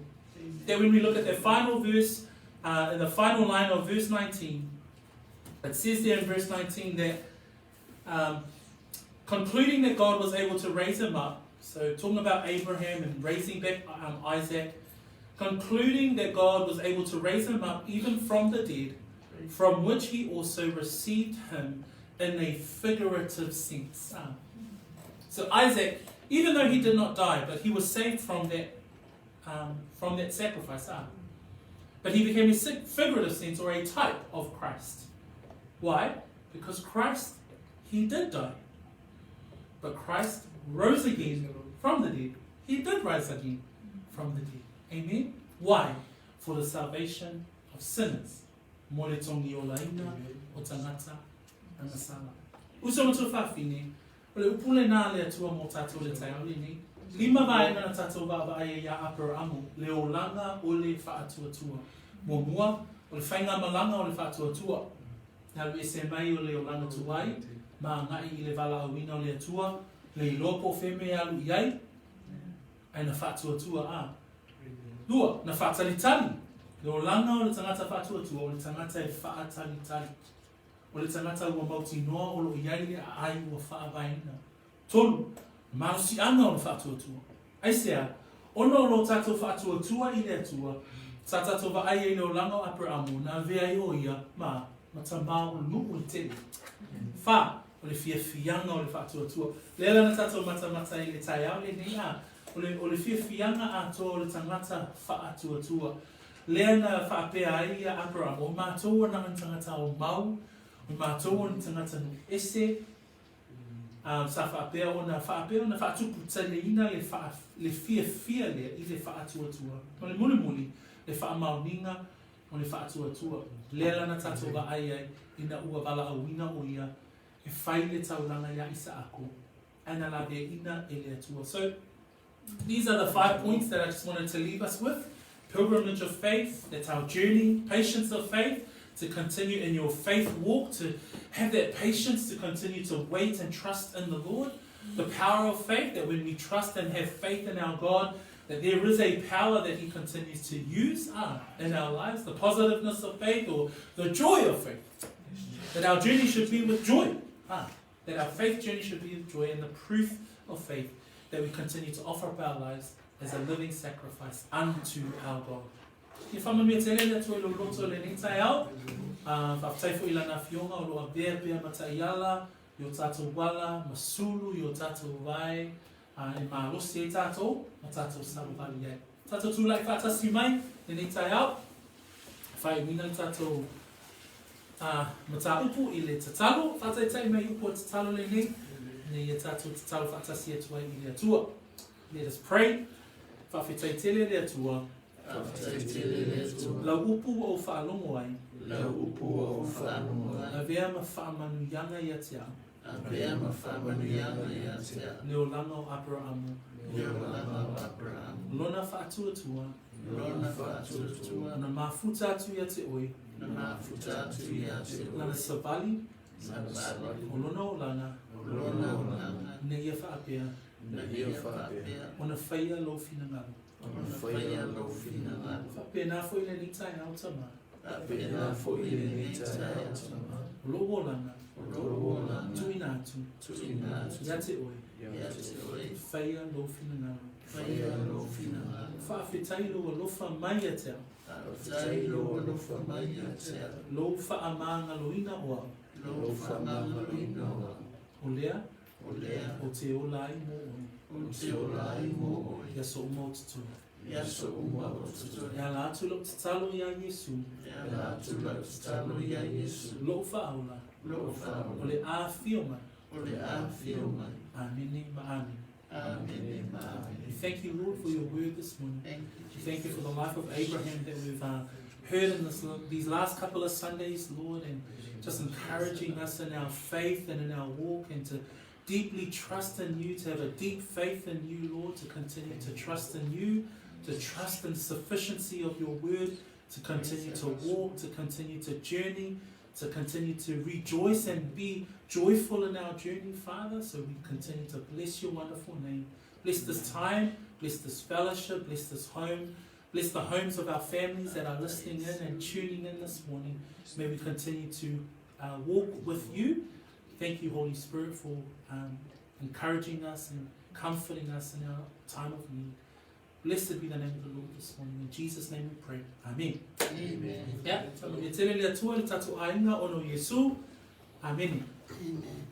Then when we look at the final verse, in the final line of verse 19, it says there in verse 19 that concluding that God was able to raise him up, so talking about Abraham and raising back Isaac, concluding that God was able to raise him up even from the dead, from which he also received him in a figurative sense. So Isaac, even though he did not die, but he was saved from that sacrifice. But he became a figurative sense or a type of Christ. Why? Because Christ, he did die. But Christ rose again from the dead. He did rise again from the dead. Amen? Why? For the salvation of sinners. Mo le tongi o laina, o tangata, angasala. Uso mo tu whawhine, o le upule nā le atua mo tātou le tai aule ni. Lima vaenga na tātou vāvaia ia Aperaamo, le Olaga o le faatuatua. Mo mua, o le whainga malanga o le faatuatua. Nā lue se mai o le Olaga tuai, ma ngai I le vala awina o le atua, le ilopo wheme alu iai, ai na faatuatua Lua, na faatalitali. Le Olaga o le tangata faatuatua, o le tangata e faatalitali. O le tangata ua mauti noa o lo iai le ai ua whaavaina. Tolu, marusi anga o le whaatuatua. Ai sea, ono lo tātou whaatuatua I le atua, sa tātou wa ai le Olaga o Aperaamo, na vea I o ia, ma tamā o nuku I tele. Wha, o le fianga o le whaatuatua. Lela na tātou mata I le tai au le nei o le fianga ato o le tangata whaatuatua. Lea na whaapea ai a Aperaamo, o mātou na tangata o mau, o mātou na tangata no ese, sa whaapea o na whaatupu taleina le fia le I le whaatuatua. O le muli le whaamauninga o le whaatuatua. Lela na tātou wa ai ina ua wala awina o ia e whai le taulanga ia isa ako. Ana la vea ina e le atua. So, these are the 5 points that I just wanted to leave us with. Pilgrimage of faith, that's our journey. Patience of faith, to continue in your faith walk, to have that patience to continue to wait and trust in the Lord. The power of faith, that when we trust and have faith in our God, that there is a power that He continues to use in our lives. The positiveness of faith, or the joy of faith. That our journey should be with joy. That our faith journey should be with joy, and the proof of faith that we continue to offer up our lives as a living sacrifice unto our God. Ni whamanu te lele atu e lo loto le ni tai au. Whaftaifo ila na fionga o loa bea mataiala, i o tātou wala, masulu, i o tātou vai, e mālosi e tātou, ma tātou sarawali e. Tātou tūlai whātasi mai, le ni tai au. Whai mina i tātou ma tā upu i le tatalo, whātaitai mai upu o tatalo le ni, ne i tātou tatalo whātasi e tuai i le atua. Let us pray. Whawhitai tele le atua. Lau upu o whaalongo ai. A vea ma whaamanu yanga i atia. Leo langa o Aperaamo. Lona faatuatua. Na mafuta atu i ate oi. Lana savali. O lona o lana. Ne ia whaapea. Ona whaia lo fina ngalo. Whapea nā fo i le nitai au tama. Lo o lana. Tui nātu. Iate oi. Whaia lo fina ngalo. Whawhetai lo alofa mai atea. Lo whaamanga loina oa. O lea. O te olai mo oi. Ia so umau tutu. Ia la atu lo tatalo ia Yesu. Lo whaaula. O le āwhio mai. Amene ma amen. We thank you, Lord, for your word this morning. We thank you for the life of Abraham that we've heard in these last couple of Sundays, Lord, and just encouraging us in our faith and in our walk, and to deeply trust in you, to have a deep faith in you, Lord, to continue to trust in you, to trust in the sufficiency of your word, to continue to walk, to continue to journey, to continue to rejoice and be joyful in our journey, Father. So we continue to bless your wonderful name. Bless this time, bless this fellowship, bless this home, bless the homes of our families that are listening in and tuning in this morning. May we continue to walk with you. Thank you, Holy Spirit, for encouraging us and comforting us in our time of need. Blessed be the name of the Lord this morning. In Jesus' name we pray. Amen. Yeah. So we tell you le tatu ainga ono Yesu. Amen. Amen.